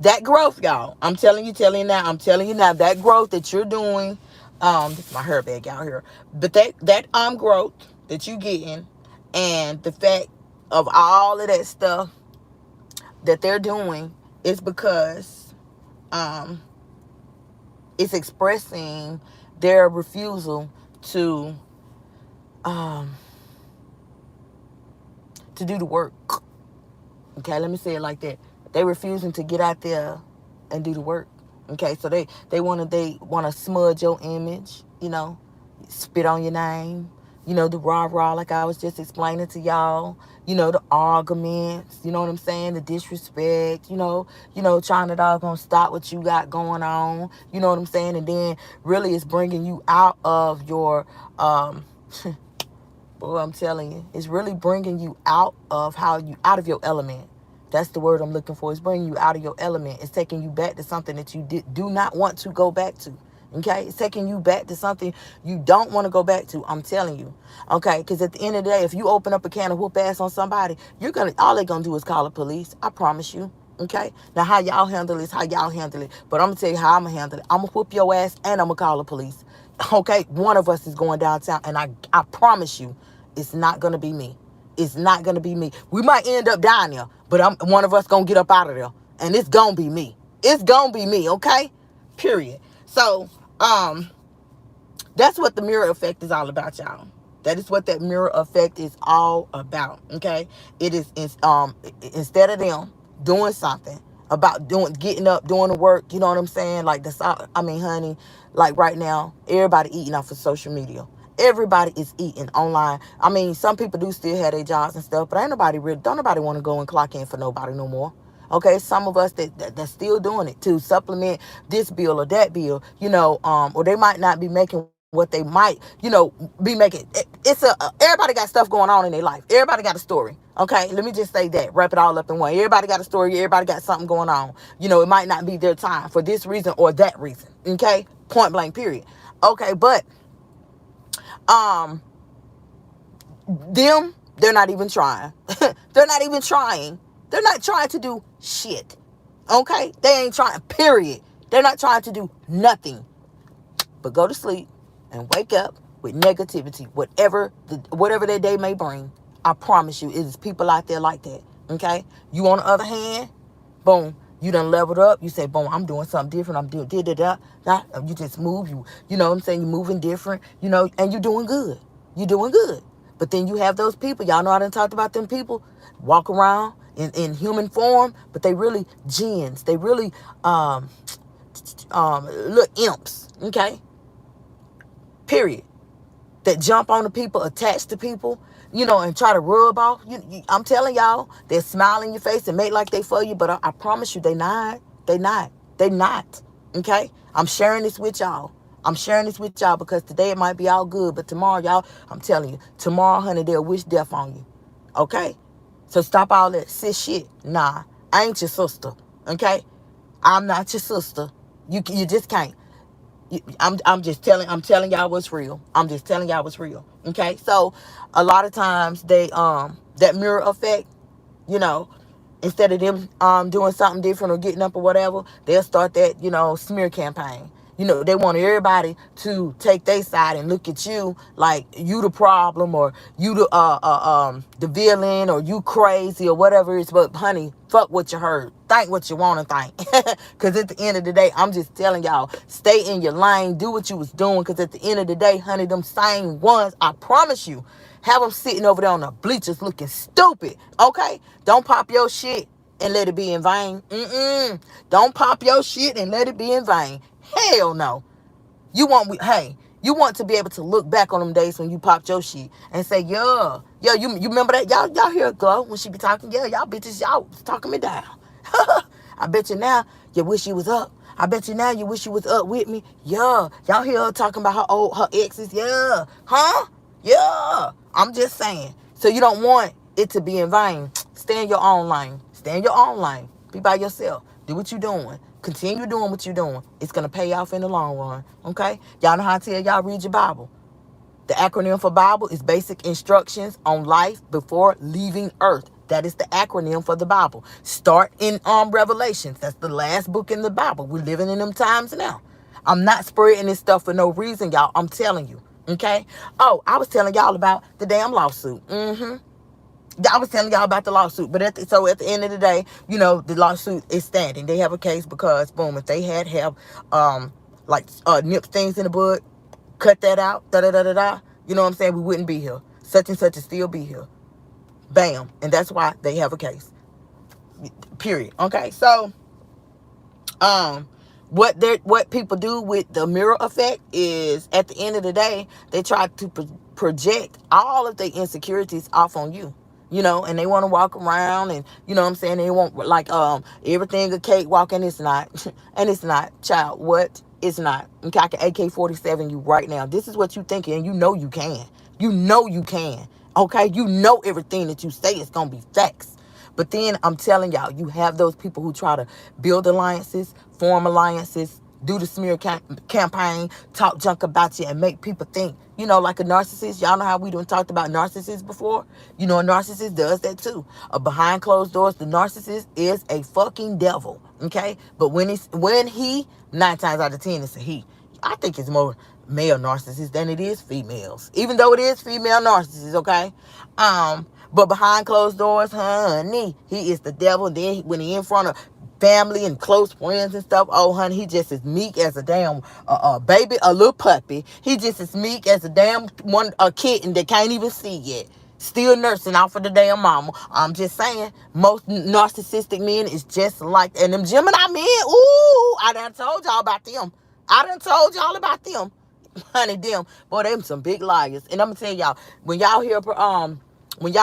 that growth, y'all, I'm telling you now, that growth that you're doing, this is my hair bag out here, but that growth that you getting, and the fact of all of that stuff that they're doing is because um it's expressing their refusal to um to do the work. Okay, let me say it like that. They refusing to get out there and do the work. Okay, so they wanna smudge your image, spit on your name, the rah-rah, like I was just explaining to y'all, the arguments, you know what I'm saying, the disrespect, trying to doggone stop what you got going on, you know what I'm saying, and then really it's bringing you out of your boy, I'm telling you, it's really bringing you out of your element. That's the word I'm looking for. It's bringing you out of your element. It's taking you back to something that you do not want to go back to. Okay? It's taking you back to something you don't want to go back to. I'm telling you. Okay? Because at the end of the day, if you open up a can of whoop ass on somebody, all they're gonna do is call the police. I promise you. Okay? Now how y'all handle it is how y'all handle it. But I'm gonna tell you how I'm gonna handle it. I'm gonna whoop your ass and I'm gonna call the police. Okay? One of us is going downtown, and I promise you, it's not gonna be me. It's not gonna be me. We might end up down there, but one of us gonna get up out of there, and it's gonna be me. It's gonna be me. Okay, period. So, that's what the mirror effect is all about, y'all. That is what that mirror effect is all about. Okay, it's instead of them doing something about getting up, doing the work. You know what I'm saying? Like honey, like right now, everybody eating off of social media. Everybody is eating online. I mean, some people do still have their jobs and stuff, but don't nobody want to go and clock in for nobody no more. Okay, some of us that's still doing it to supplement this bill or that bill, or they might not be making what they might, be making. Everybody got stuff going on in their life. Everybody got a story. Okay, let me just say that, wrap it all up in one. Everybody got a story. Everybody got something going on. It might not be their time for this reason or that reason. Okay, point blank, period. Okay, but um they're not even trying. They're not even trying. They're not trying to do shit. Okay, they ain't trying, period. They're not trying to do nothing but go to sleep and wake up with negativity, whatever their day may bring. I promise you, it is people out there like that. Okay, you on the other hand, boom, you done leveled up. You say, boom, I'm doing something different. I'm doing da. You just move. You know what I'm saying? You're moving different. And you're doing good. You're doing good. But then you have those people. Y'all know I done talked about them people walk around in human form, but they really jinns. They really little imps. Okay, period. That jump on the people, attach to people, and try to rub off. I'm telling y'all, they smile in your face and make like they for you, but I promise you, they not. They not. They not. Okay? I'm sharing this with y'all. I'm sharing this with y'all because today it might be all good, but tomorrow, y'all, I'm telling you, tomorrow, honey, they'll wish death on you. Okay? So stop all that sis shit. Nah, I ain't your sister. Okay? I'm not your sister. You just can't. I'm telling y'all what's real. I'm just telling y'all what's real. Okay? So a lot of times that mirror effect, you know, instead of them doing something different or getting up or whatever, they'll start that, smear campaign. They want everybody to take their side and look at you like you the problem, or you the villain, or you crazy, or whatever it is. But honey, fuck what you heard. Think what you want to think. Because at the end of the day, I'm just telling y'all, stay in your lane. Do what you was doing. Because at the end of the day, honey, them same ones, I promise you, have them sitting over there on the bleachers looking stupid. Okay? Don't pop your shit and let it be in vain. Don't pop your shit and let it be in vain. Hell no. You want to be able to look back on them days when you popped your shit and say, yeah, you remember that? Y'all hear Glow when she be talking? Yeah, y'all bitches, y'all was talking me down. I bet you now you wish you was up. I bet you now you wish you was up with me. Yeah. Y'all hear her talking about her exes? Yeah. Huh? Yeah. I'm just saying. So you don't want it to be in vain. Stay in your own lane. Stay in your own lane. Be by yourself. Do what you're doing. Continue doing what you're doing. It's going to pay off in the long run. Okay? Y'all know how I tell y'all read your Bible. The acronym for Bible is Basic Instructions on Life Before Leaving Earth. That is the acronym for the Bible. Start in Revelations. That's the last book in the Bible. We're living in them times now. I'm not spreading this stuff for no reason, y'all. I'm telling you. Okay? Oh, I was telling y'all about the damn lawsuit. I was telling y'all about the lawsuit, but so at the end of the day, the lawsuit is standing. They have a case because, boom, if they have nip things in the bud, cut that out, da da da da da. You know what I'm saying? We wouldn't be here. Such and such would still be here. Bam, and that's why they have a case. Period. Okay, so what people do with the mirror effect is, at the end of the day, they try to project all of their insecurities off on you. And they want to walk around, and you know what I'm saying, they want like everything a cakewalk, and it's not. And it's not, child. What? It's not. Okay, I can AK-47 you right now. This is what you thinking, and you can. You can. Okay, everything that you say is gonna be facts. But then I'm telling y'all, you have those people who try to build alliances, form alliances, do the smear campaign, talk junk about you, and make people think, like a narcissist. Y'all know how we done talked about narcissists before? A narcissist does that too. Behind closed doors, the narcissist is a fucking devil, okay? But when he, 9 times out of 10, it's a he. I think it's more male narcissists than it is females, even though it is female narcissists, okay? But behind closed doors, honey, he is the devil. And then when he in front of family and close friends and stuff, oh, honey, he just as meek as a damn baby, a little puppy. He just as meek as a damn a kitten that can't even see yet. Still nursing out for the damn mama. I'm just saying, most narcissistic men is just like, and them Gemini men, ooh, I done told y'all about them. Honey, them, boy, them some big liars. And I'm gonna tell y'all, when y'all hear let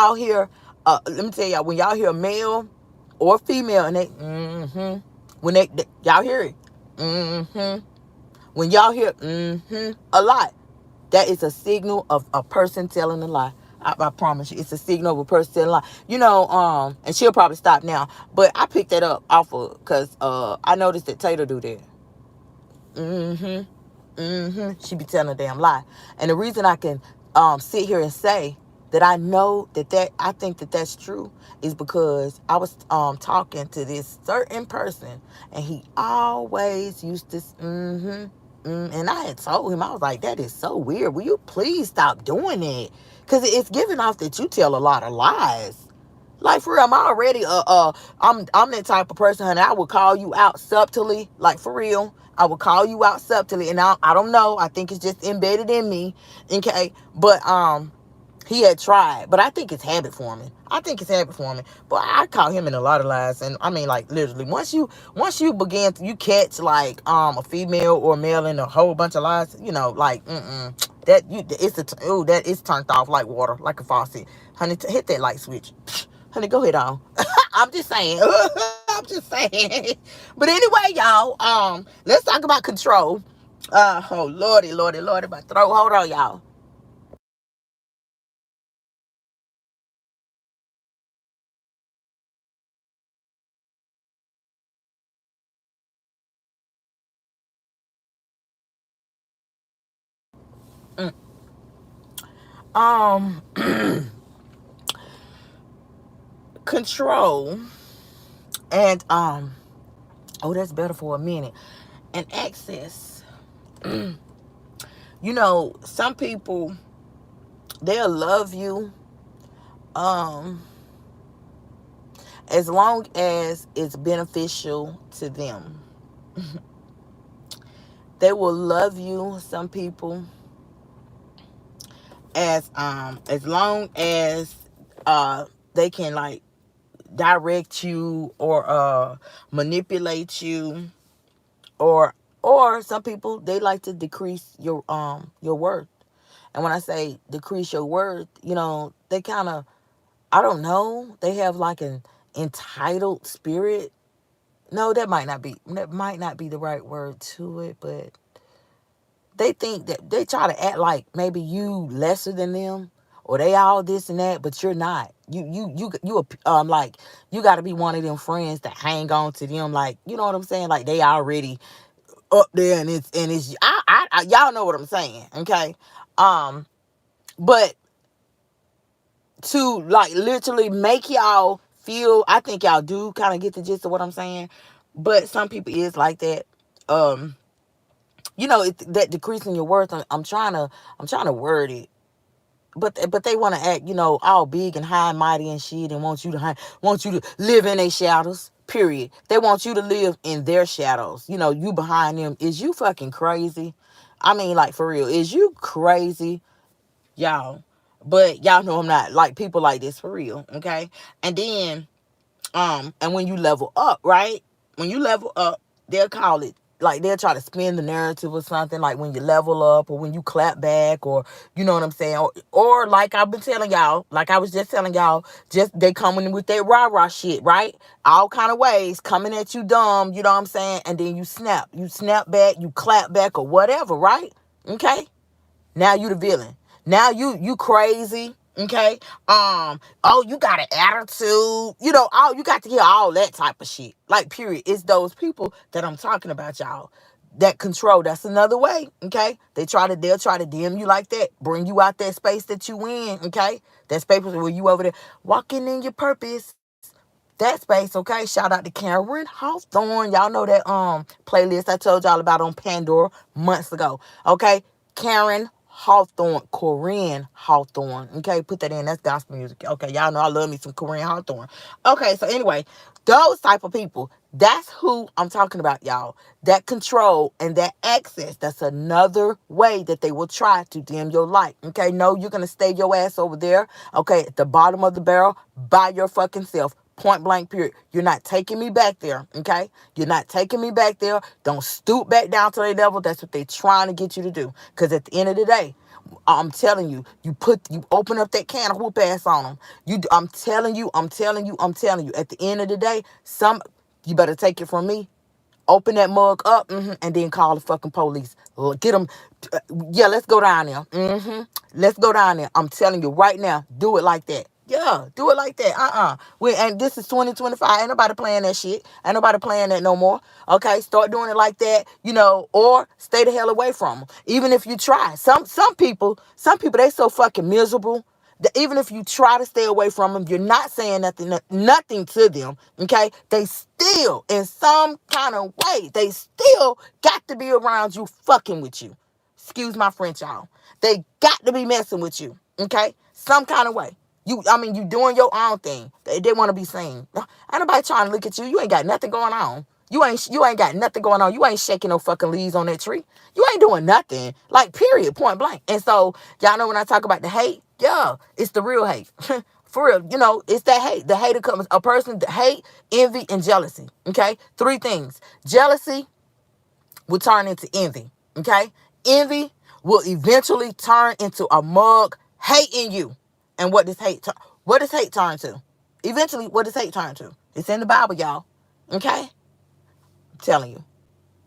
me tell y'all, when y'all hear a male or female, and they when they y'all hear it, when y'all hear a lot, that is a signal of a person telling a lie. I promise you, it's a signal of a person telling a lie. And she'll probably stop now, but I picked that up off of, because I noticed that Tater do that. She be telling a damn lie. And the reason I can sit here and say that I know that I think that that's true is because I was talking to this certain person, and he always used to and I had told him, I was like, that is so weird. Will you please stop doing it? Because it's giving off that you tell a lot of lies. Like, for real, I'm already I'm that type of person, honey. I would call you out subtly, like, for real. I would call you out subtly, and I don't know. I think it's just embedded in me, okay? But he had tried, but I think it's habit forming. But I caught him in a lot of lies, and I mean, like, literally, once you begin to, you catch like a female or male in a whole bunch of lies, like that is turned off like water, like a faucet, honey. Hit that light switch, honey. Go ahead on. I'm just saying. But anyway, y'all, let's talk about control. Oh lordy, my throat. Hold on, y'all. Um, Control and oh, that's better for a minute. And access. Some people, they'll love you um as long as it's beneficial to them. They will love you, some people, as long as they can, like, direct you or manipulate you, or some people, they like to decrease your worth. And when I say decrease your worth, they kind of, I don't know, they have like an entitled spirit. No, that might not be the right word to it, but they think that they try to act like maybe you lesser than them, or they all this and that, but you're not. Like, you got to be one of them friends that hang on to them, like, you know what I'm saying, like they already up there, and it's y'all know what I'm saying, okay? um But to like literally make y'all feel, I think y'all do kind of get the gist of what I'm saying. But some people is like that. Um, that decreasing your worth. I'm trying to word it. But they want to act, all big and high and mighty and shit, and want you to live in their shadows. Period. They want you to live in their shadows. You behind them. Is you fucking crazy? I mean, like, for real. Is you crazy, y'all? But y'all know I'm not like people like this for real. Okay. And then and when you level up, right? When you level up, they'll call it, like, they'll try to spin the narrative or something, like when you level up or when you clap back, or you know what I'm saying, or like I've been telling y'all, like I was just telling y'all, just they coming in with that rah-rah shit, right? All kind of ways coming at you dumb, you know what I'm saying? And then you snap back, you clap back or whatever, right? Okay. Now you the villain. Now you crazy. Okay. Oh, you got an attitude. All you got to hear all that type of shit. Like, period. It's those people that I'm talking about, y'all. That control. That's another way. Okay. They'll try to dim you like that. Bring you out that space that you in. Okay. That space where you over there walking in your purpose. That space, okay? Shout out to Karen Hawthorne. Y'all know that playlist I told y'all about on Pandora months ago. Okay? Karen Hawthorne. Corinne Hawthorne. Okay, put that in. That's gospel music. Okay, y'all know I love me some Corinne Hawthorne. Okay, so anyway, those type of people, that's who I'm talking about, y'all. That control and that access, that's another way that they will try to dim your light. Okay, no, you're going to stay your ass over there, okay, at the bottom of the barrel by your fucking self. Point blank, period. You're not taking me back there, okay? You're not taking me back there. Don't stoop back down to their level. That's what they're trying to get you to do. Because at the end of the day, I'm telling you, you open up that can of whoop ass on them. I'm telling you. At the end of the day, you better take it from me. Open that mug up, and then call the fucking police. Get them. Yeah, let's go down there. Let's go down there. I'm telling you right now, do it like that. Yeah, do it like that. And this is 2025. Ain't nobody playing that shit. Ain't nobody playing that no more. Okay, start doing it like that, or stay the hell away from them. Even if you try. Some people, they so fucking miserable that even if you try to stay away from them, you're not saying nothing to them. Okay, they still, in some kind of way, they still got to be around you, fucking with you. Excuse my French, y'all. They got to be messing with you. Okay, some kind of way. You doing your own thing. They want to be seen. Ain't nobody trying to look at you. You ain't got nothing going on. You ain't got nothing going on. You ain't shaking no fucking leaves on that tree. You ain't doing nothing. Like, period, point blank. And so, y'all know when I talk about the hate, yeah, it's the real hate. For real, it's that hate. The hate comes a person, hate, envy, and jealousy. Okay? 3 things. Jealousy will turn into envy. Okay? Envy will eventually turn into a mug hating you. And what does hate turn to? Eventually, what does hate turn to? It's in the Bible, y'all. Okay? I'm telling you.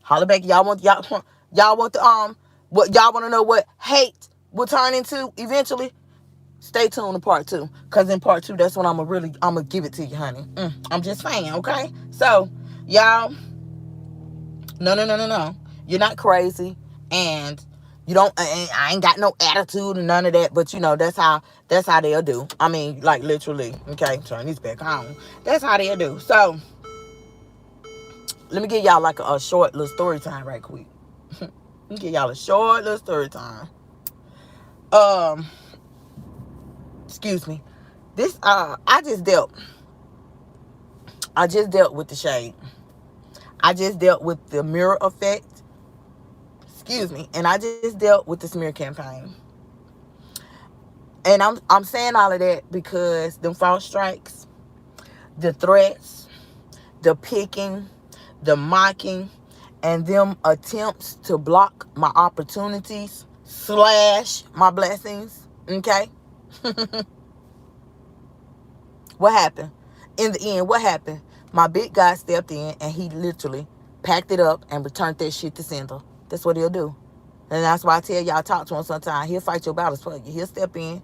Holler back. Y'all want the what y'all want to know what hate will turn into eventually? Stay tuned to part 2. Cause in part 2, that's when I'm gonna give it to you, honey. I'm just saying, okay? So, y'all, no. You're not crazy, and you don't. I ain't got no attitude and none of that. But that's how they'll do. I mean, like, literally. Okay, turn this back on. That's how they'll do. So let me give y'all like a short little story time right quick. Let me give y'all a short little story time. Excuse me. This I just dealt with the shade. I just dealt with the mirror effect. Excuse me. And I just dealt with the smear campaign. And I'm saying all of that because them false strikes, the threats, the picking, the mocking, and them attempts to block my opportunities / my blessings. Okay? What happened? In the end, what happened? My big guy stepped in and he literally packed it up and returned that shit to sender. That's what he'll do. And that's why I tell y'all, talk to him sometime. He'll fight your battles for you. He'll step in.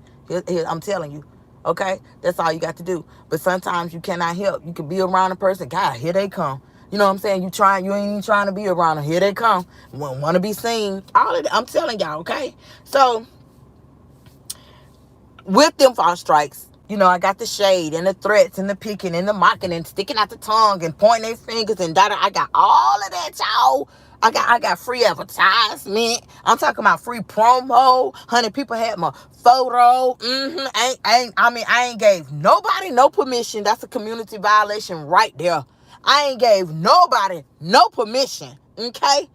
I'm telling you. Okay? That's all you got to do. But sometimes you cannot help. You can be around a person. God, here they come. You know what I'm saying? You ain't even trying to be around them. Here they come. Want to be seen. All of that. I'm telling y'all, okay? So with them false strikes, I got the shade and the threats and the picking and the mocking and sticking out the tongue and pointing their fingers and da. I got all of that, y'all. I got free advertisement. I'm talking about free promo. Honey, people had my photo. I ain't gave nobody no permission. That's a community violation right there. I ain't gave nobody no permission. Okay?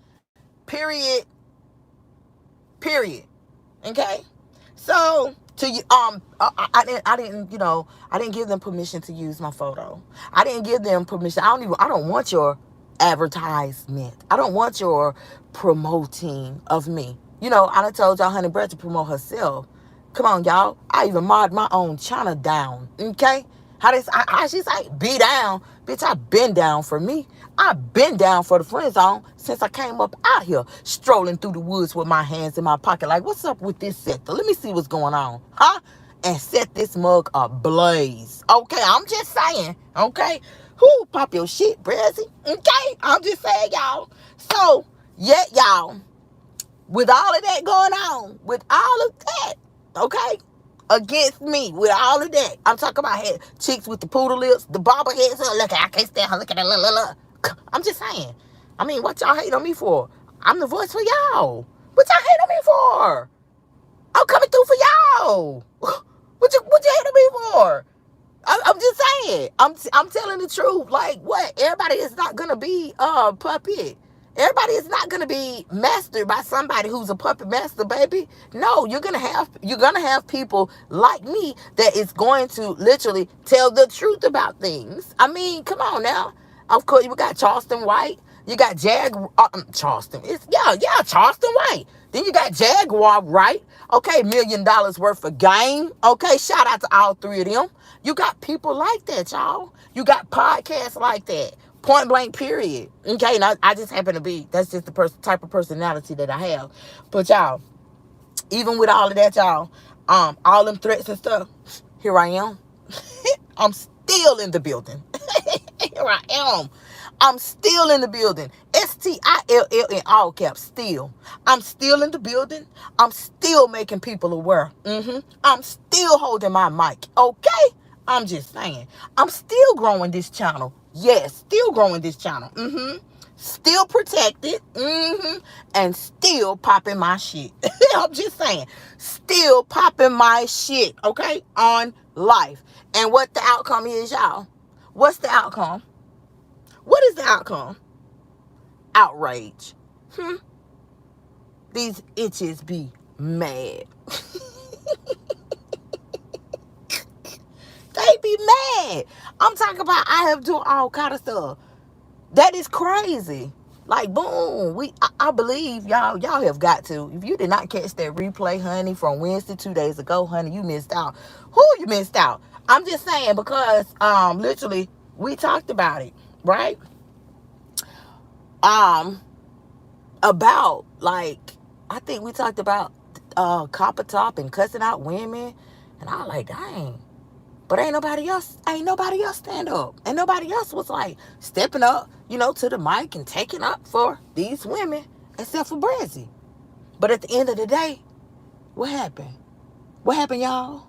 Period. Period. Okay? So to you, I didn't give them permission to use my photo. I didn't give them permission. I don't want your advertisement. I don't want your promoting of me. I done told y'all Honey Bread to promote herself. Come on, y'all. I even mod my own channel down. Okay? She's like, be down. Bitch, I've been down for me. I've been down for the friend zone since I came up out here, strolling through the woods with my hands in my pocket. Like, what's up with this sector? Let me see what's going on. Huh? And set this mug ablaze. Okay, I'm just saying. Okay? Who pop your shit, Brezzy? Okay? I'm just saying, y'all. So, yeah, y'all, with all of that going on, with all of that, okay, against me, with all of that, I'm talking about chicks with the poodle lips, the barber heads. Look, I can't stand her. Look at that. I'm just saying. I mean, what y'all hate on me for? I'm the voice for y'all. What y'all hate on me for? I'm coming through for y'all. What you hate on me for? I'm just saying. I'm telling the truth. Like, what? Everybody is not gonna be a puppet. Everybody is not gonna be mastered by somebody who's a puppet master, baby. No, you're gonna have people like me that is going to literally tell the truth about things. I mean, come on now. Of course, you got Charleston White. You got Charleston. Charleston White. Then you got Jaguar Wright. Okay, $1 million worth of game. Okay, shout out to all three of them. You got people like that, y'all. You got podcasts like that. Point blank, period. Okay, and I just happen to be, that's just the type of personality that I have. But y'all, even with all of that, y'all, all them threats and stuff, here I am. I'm still in the building. Here I am. I'm still in the building. STILL in all caps, still. I'm still in the building. I'm still making people aware. I'm still holding my mic. Okay? I'm just saying. I'm still growing this channel. Yes, still growing this channel. Still protected. And still popping my shit. I'm just saying. Still popping my shit. Okay? On life. And what the outcome is, y'all? What's the outcome? What is the outcome? Outrage. These itches be mad. They be mad. I'm talking about I have done all kind of stuff. That is crazy. Like, boom. I believe y'all have got to. If you did not catch that replay, honey, from Wednesday 2 days ago, honey, you missed out. You missed out? I'm just saying because literally we talked about it, right? About, like, I think we talked about copper top and cussing out women, and I was like, dang. But ain't nobody else stand up. And nobody else was like stepping up, to the mic and taking up for these women, except for Brezzy. But at the end of the day, what happened? What happened, y'all?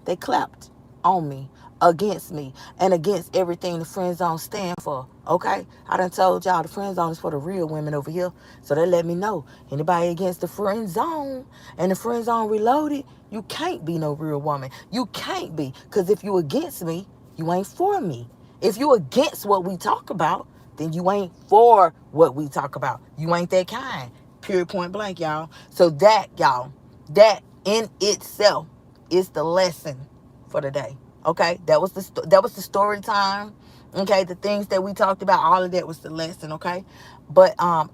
They clapped on me, against me, and against everything the friend zone stand for. Okay? I done told y'all the friend zone is for the real women over here. So they let me know. Anybody against the friend zone and the friend zone reloaded, you can't be no real woman. You can't be. Because if you against me, you ain't for me. If you against what we talk about, then you ain't for what we talk about. You ain't that kind. Period, point blank, y'all. So that, y'all, that in itself is the lesson for the day. Okay? That was the story time. Okay? The things that we talked about, all of that was the lesson. Okay? But I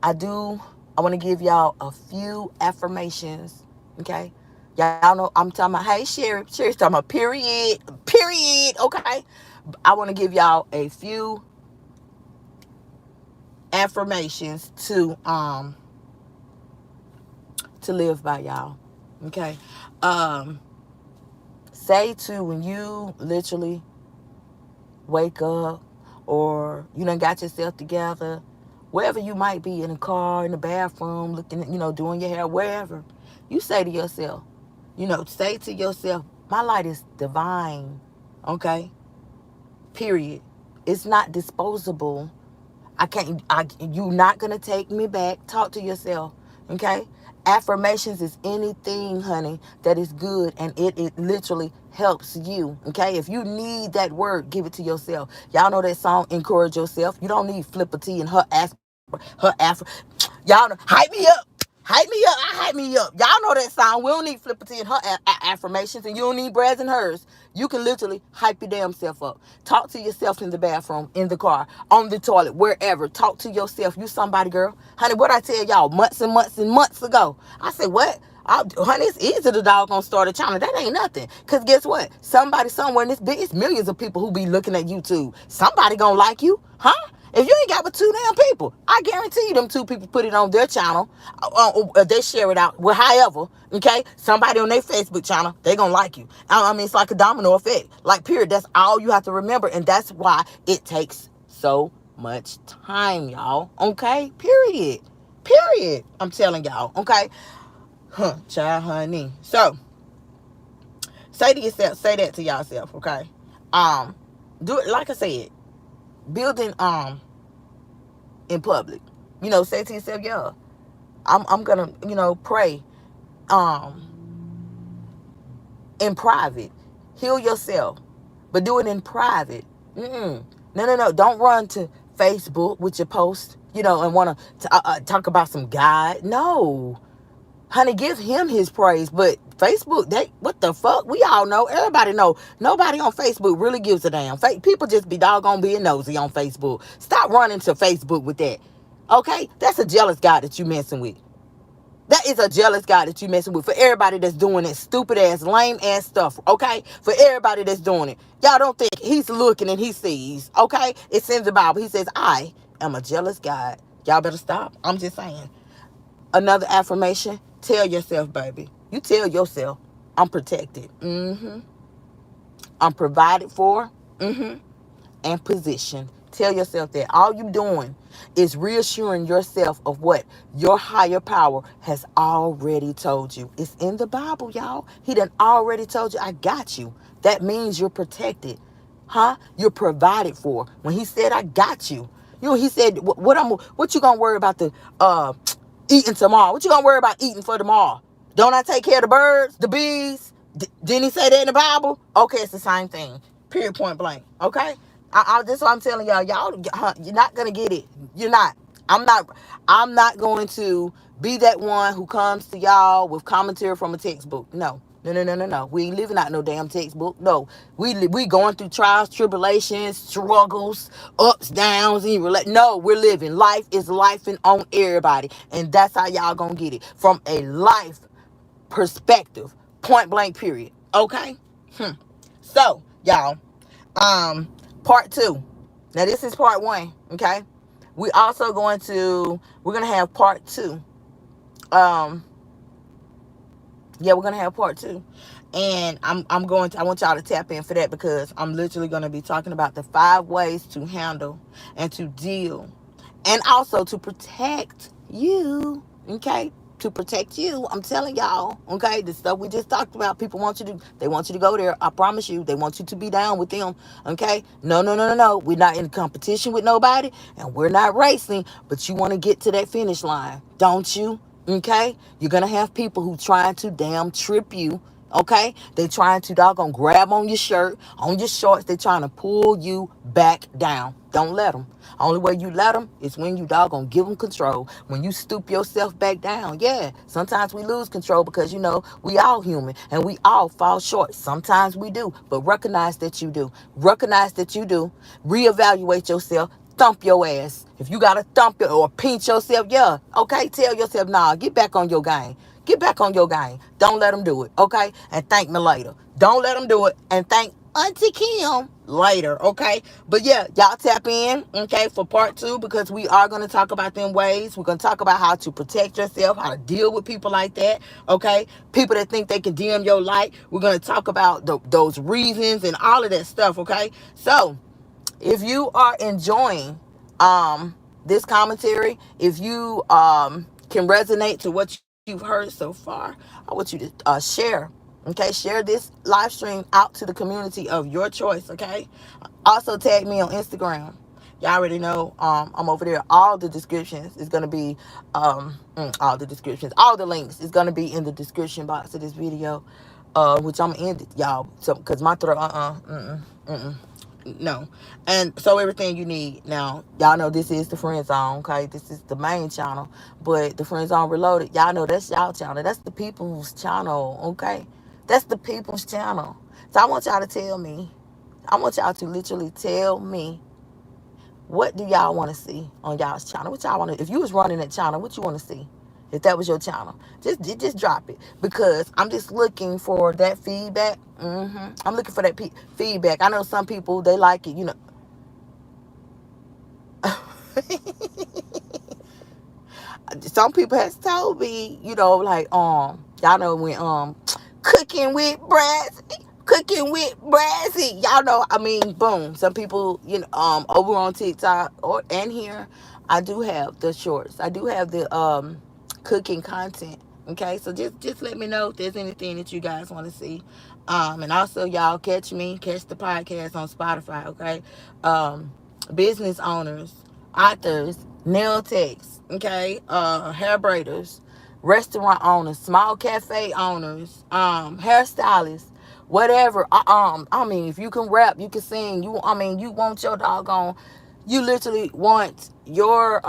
want to give y'all a few affirmations. Okay? Y'all know I'm talking about, hey, Sherry. Sherry's talking about period. Okay? I want to give y'all a few affirmations to live by, y'all. Okay? Say to when you literally wake up or you done got yourself together, wherever you might be, in the car, in the bathroom, looking, doing your hair, wherever, you say to yourself, say to yourself, My light is divine. Okay? Period. It's not disposable. You're not going to take me back. Talk to yourself. Okay? Affirmations is anything, honey, that is good, and it literally helps you. Okay? If you need that word, give it to yourself. Y'all know that song, Encourage Yourself. You don't need Flipper T and y'all know, hype me up. Hype me up. I hype me up. Y'all know that song. We don't need Flipper T and her affirmations, and you don't need Brad's and hers. You can literally hype your damn self up. Talk to yourself in the bathroom, in the car, on the toilet, wherever. Talk to yourself. You somebody, girl. Honey, what I tell y'all months and months and months ago. I said, what? Honey, it's easy to doggone start a channel. That ain't nothing. Because guess what? Somebody somewhere in this big, it's millions of people who be looking at YouTube. Somebody gonna like you. Huh? If you ain't got but 2 damn people, I guarantee you them 2 people put it on their channel. They share it out. Well, however, okay, somebody on their Facebook channel, they gonna like you. I mean, it's like a domino effect. Like, period. That's all you have to remember. And that's why it takes so much time, y'all. Okay? Period. Period. I'm telling y'all. Okay? Child, honey. So, say to yourself, say that to yourself, okay? Do it, like I said, building, in public. Say to yourself, yeah, I'm gonna, pray in private. Heal yourself. But do it in private. No. Don't run to Facebook with your post, and want to talk about some God. No. Honey, give him his praise. But Facebook, what the fuck? We all know. Everybody know. Nobody on Facebook really gives a damn. People just be doggone being nosy on Facebook. Stop running to Facebook with that. Okay? That's a jealous guy that you messing with. That is a jealous guy that you messing with. For everybody that's doing that stupid ass, lame ass stuff. Okay? For everybody that's doing it. Y'all don't think he's looking and he sees. Okay? It's in the Bible. He says, I am a jealous God. Y'all better stop. I'm just saying. Another affirmation, tell yourself, baby. You tell yourself, I'm protected. I'm provided for. And positioned. Tell yourself that. All you doing is reassuring yourself of what your higher power has already told you. It's in the Bible, y'all. He done already told you, I got you. That means you're protected. Huh? You're provided for. When he said, I got you. He said, what you gonna worry about the eating tomorrow? What you gonna worry about eating for tomorrow? Don't I take care of the birds, the bees? Didn't he say that in the Bible? Okay, it's the same thing. Period, point blank. Okay? This is what I'm telling y'all. You're not gonna get it. You're not. I'm not. I'm not going to be that one who comes to y'all with commentary from a textbook. No. We ain't living out no damn textbook. No, we going through trials, tribulations, struggles, ups, downs. No, we're living. Life is life and on everybody, and that's how y'all gonna get it from a life perspective. Point blank. Period. Okay. So y'all. Part 2. Now this is part 1, okay? We're gonna have part 2. We're gonna have part 2. And I want y'all to tap in for that, because I'm literally gonna be talking about the 5 ways to handle and to deal and also to protect you, okay? To protect you. I'm telling y'all, okay? The stuff we just talked about, they want you to go there. I promise you, they want you to be down with them, okay? No. We're not in competition with nobody, and we're not racing, but you want to get to that finish line, don't you? Okay? You're going to have people who trying to damn trip you. Okay? They trying to doggone grab on your shirt, on your shorts. They trying to pull you back down. Don't let them. Only way you let them is when you doggone give them control. When you stoop yourself back down. Yeah, sometimes we lose control because, we all human and we all fall short. Sometimes we do, but recognize that you do. Recognize that you do. Reevaluate yourself. Thump your ass. If you got to thump it or pinch yourself, yeah, okay, tell yourself, nah, get back on your game. Get back on your game. Don't let them do it, okay? And thank me later. Don't let them do it and thank Auntie Kim later, okay? But yeah, y'all tap in, okay, for part 2, because we are going to talk about them ways. We're going to talk about how to protect yourself, how to deal with people like that, okay? People that think they can dim your light. We're going to talk about those reasons and all of that stuff, okay? So, if you are enjoying this commentary, if you can resonate to what you've heard so far, I want you to share. Okay, share this live stream out to the community of your choice. Okay, also tag me on Instagram. Y'all already know I'm over there. All the descriptions is gonna be all the descriptions, all the links is gonna be in the description box of this video. Which I'm gonna end it, y'all. So, cause my throat, no. And so everything you need now, y'all know this is the Friend Zone. Okay, this is the main channel, but the Friend Zone Reloaded, y'all know that's y'all channel. That's the people's channel. Okay, that's the people's channel. So I want y'all to tell me. I want y'all to literally tell me, what do y'all want to see on y'all's channel? What y'all want to? If you was running that channel, what you want to see? If that was your channel, just drop it, because I'm just looking for that feedback. I'm looking for that feedback. I know some people, they like it, you know. Some people has told me, you know, like y'all know when cooking with Brassy, y'all know, I mean, boom. Some people, you know, over on TikTok and here, I do have the shorts. I do have the cooking content. Okay, so just let me know if there's anything that you guys want to see. And also, y'all catch the podcast on Spotify. Okay, business owners, authors, nail techs, okay, hair braiders, restaurant owners, small cafe owners, hairstylists, whatever. I mean, if you can rap, you can sing. You want your doggone. You literally want your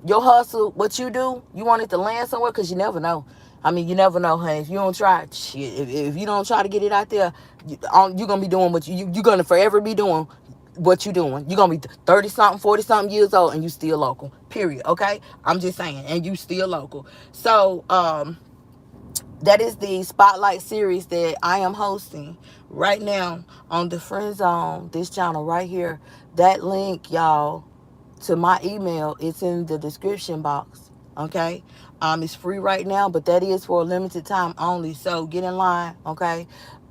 hustle, what you do, you want it to land somewhere, because you never know. I mean, you never know, honey. If you don't try, shit, if you don't try to get it out there, you're going to be doing what you're going to forever be doing what you doing. You're going to be 30-something, 40-something years old, and you still local, period, okay? I'm just saying, and you still local. So, that is the spotlight series that I am hosting right now on the Friend Zone, this channel right here. That link, y'all, to my email, it's in the description box. Okay, it's free right now, but that is for a limited time only. So get in line. Okay,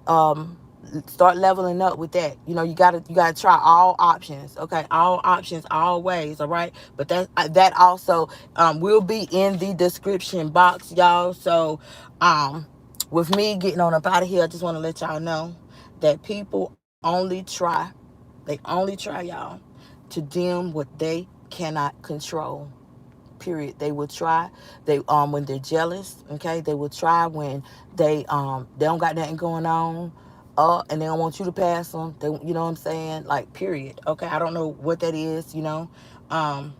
um, start leveling up with that. You know, you gotta try all options. Okay, all options, all ways. All right, but that also will be in the description box, y'all. So with me getting on up out of here, I just want to let y'all know that people only try. They only try, y'all, to dim what they cannot control. Period. They will try. They when they're jealous, okay, they will try when they don't got nothing going on, and they don't want you to pass them. They, you know what I'm saying? Like, period. Okay, I don't know what that is, you know. Um,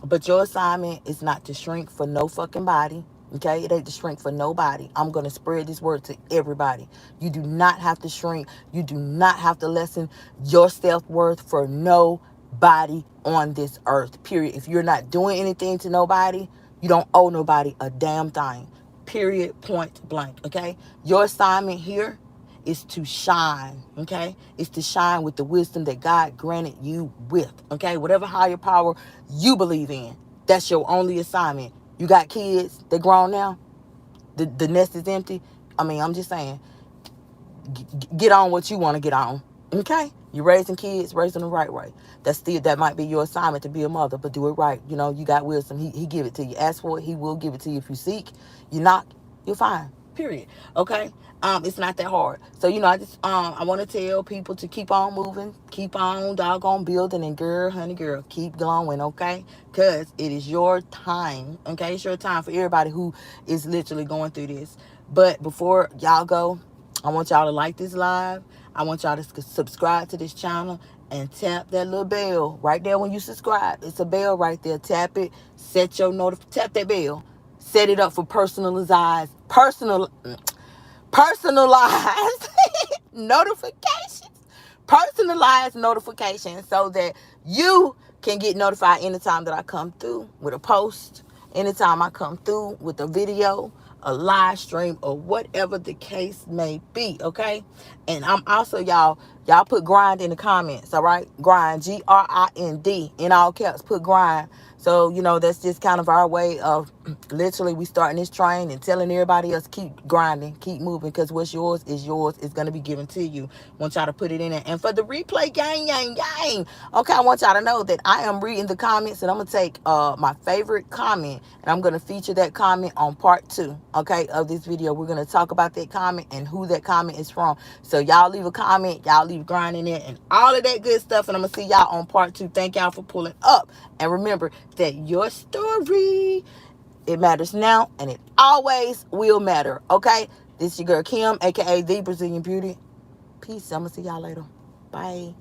but your assignment is not to shrink for no fucking body. Okay, it ain't to shrink for nobody. I'm gonna spread this word to everybody. You do not have to shrink. You do not have to lessen your self-worth for nobody on this earth. Period. If you're not doing anything to nobody, you don't owe nobody a damn thing. Period. Point blank. Okay. Your assignment here is to shine. Okay, it's to shine with the wisdom that God granted you with. Okay, whatever higher power you believe in, that's your only assignment. You got kids, they're grown now, the nest is empty. I mean, I'm just saying, get on what you want to get on. Okay, you're raising kids, raising them the right way. That might be your assignment, to be a mother, but do it right. You know, you got wisdom. He give it to you. Ask for it, he will give it to you. If you seek, you knock, you'll find. Period. Okay. It's not that hard. So, you know, I want to tell people to keep on moving, keep on doggone building, and girl, honey, girl, keep going. Okay, because it is your time. Okay, it's your time for everybody who is literally going through this. But before y'all go, I want y'all to like this live. I want y'all to subscribe to this channel and tap that little bell right there when you subscribe. It's a bell right there. Tap it. Set your tap that bell. Set it up for personalized notifications. Personalized notifications, so that you can get notified anytime that I come through with a post, anytime I come through with a video, a live stream, or whatever the case may be. Okay, and I'm also, y'all put grind in the comments. All right, grind, GRIND, in all caps. Put grind. So, you know, that's just kind of our way of Literally, we starting this train and telling everybody else keep grinding, keep moving, because what's yours is yours. It's going to be given to you. Want y'all to put it in there. And for the replay, gang. Okay, I want y'all to know that I am reading the comments, and I'm going to take my favorite comment, and I'm going to feature that comment on part 2, okay, of this video. We're going to talk about that comment and who that comment is from. So y'all leave a comment, y'all leave grinding it, and all of that good stuff, and I'm going to see y'all on part 2. Thank y'all for pulling up. And remember that your story, it matters now, and it always will matter, okay? This is your girl Kim, a.k.a. The Brazilian Beauty. Peace. I'm going to see y'all later. Bye.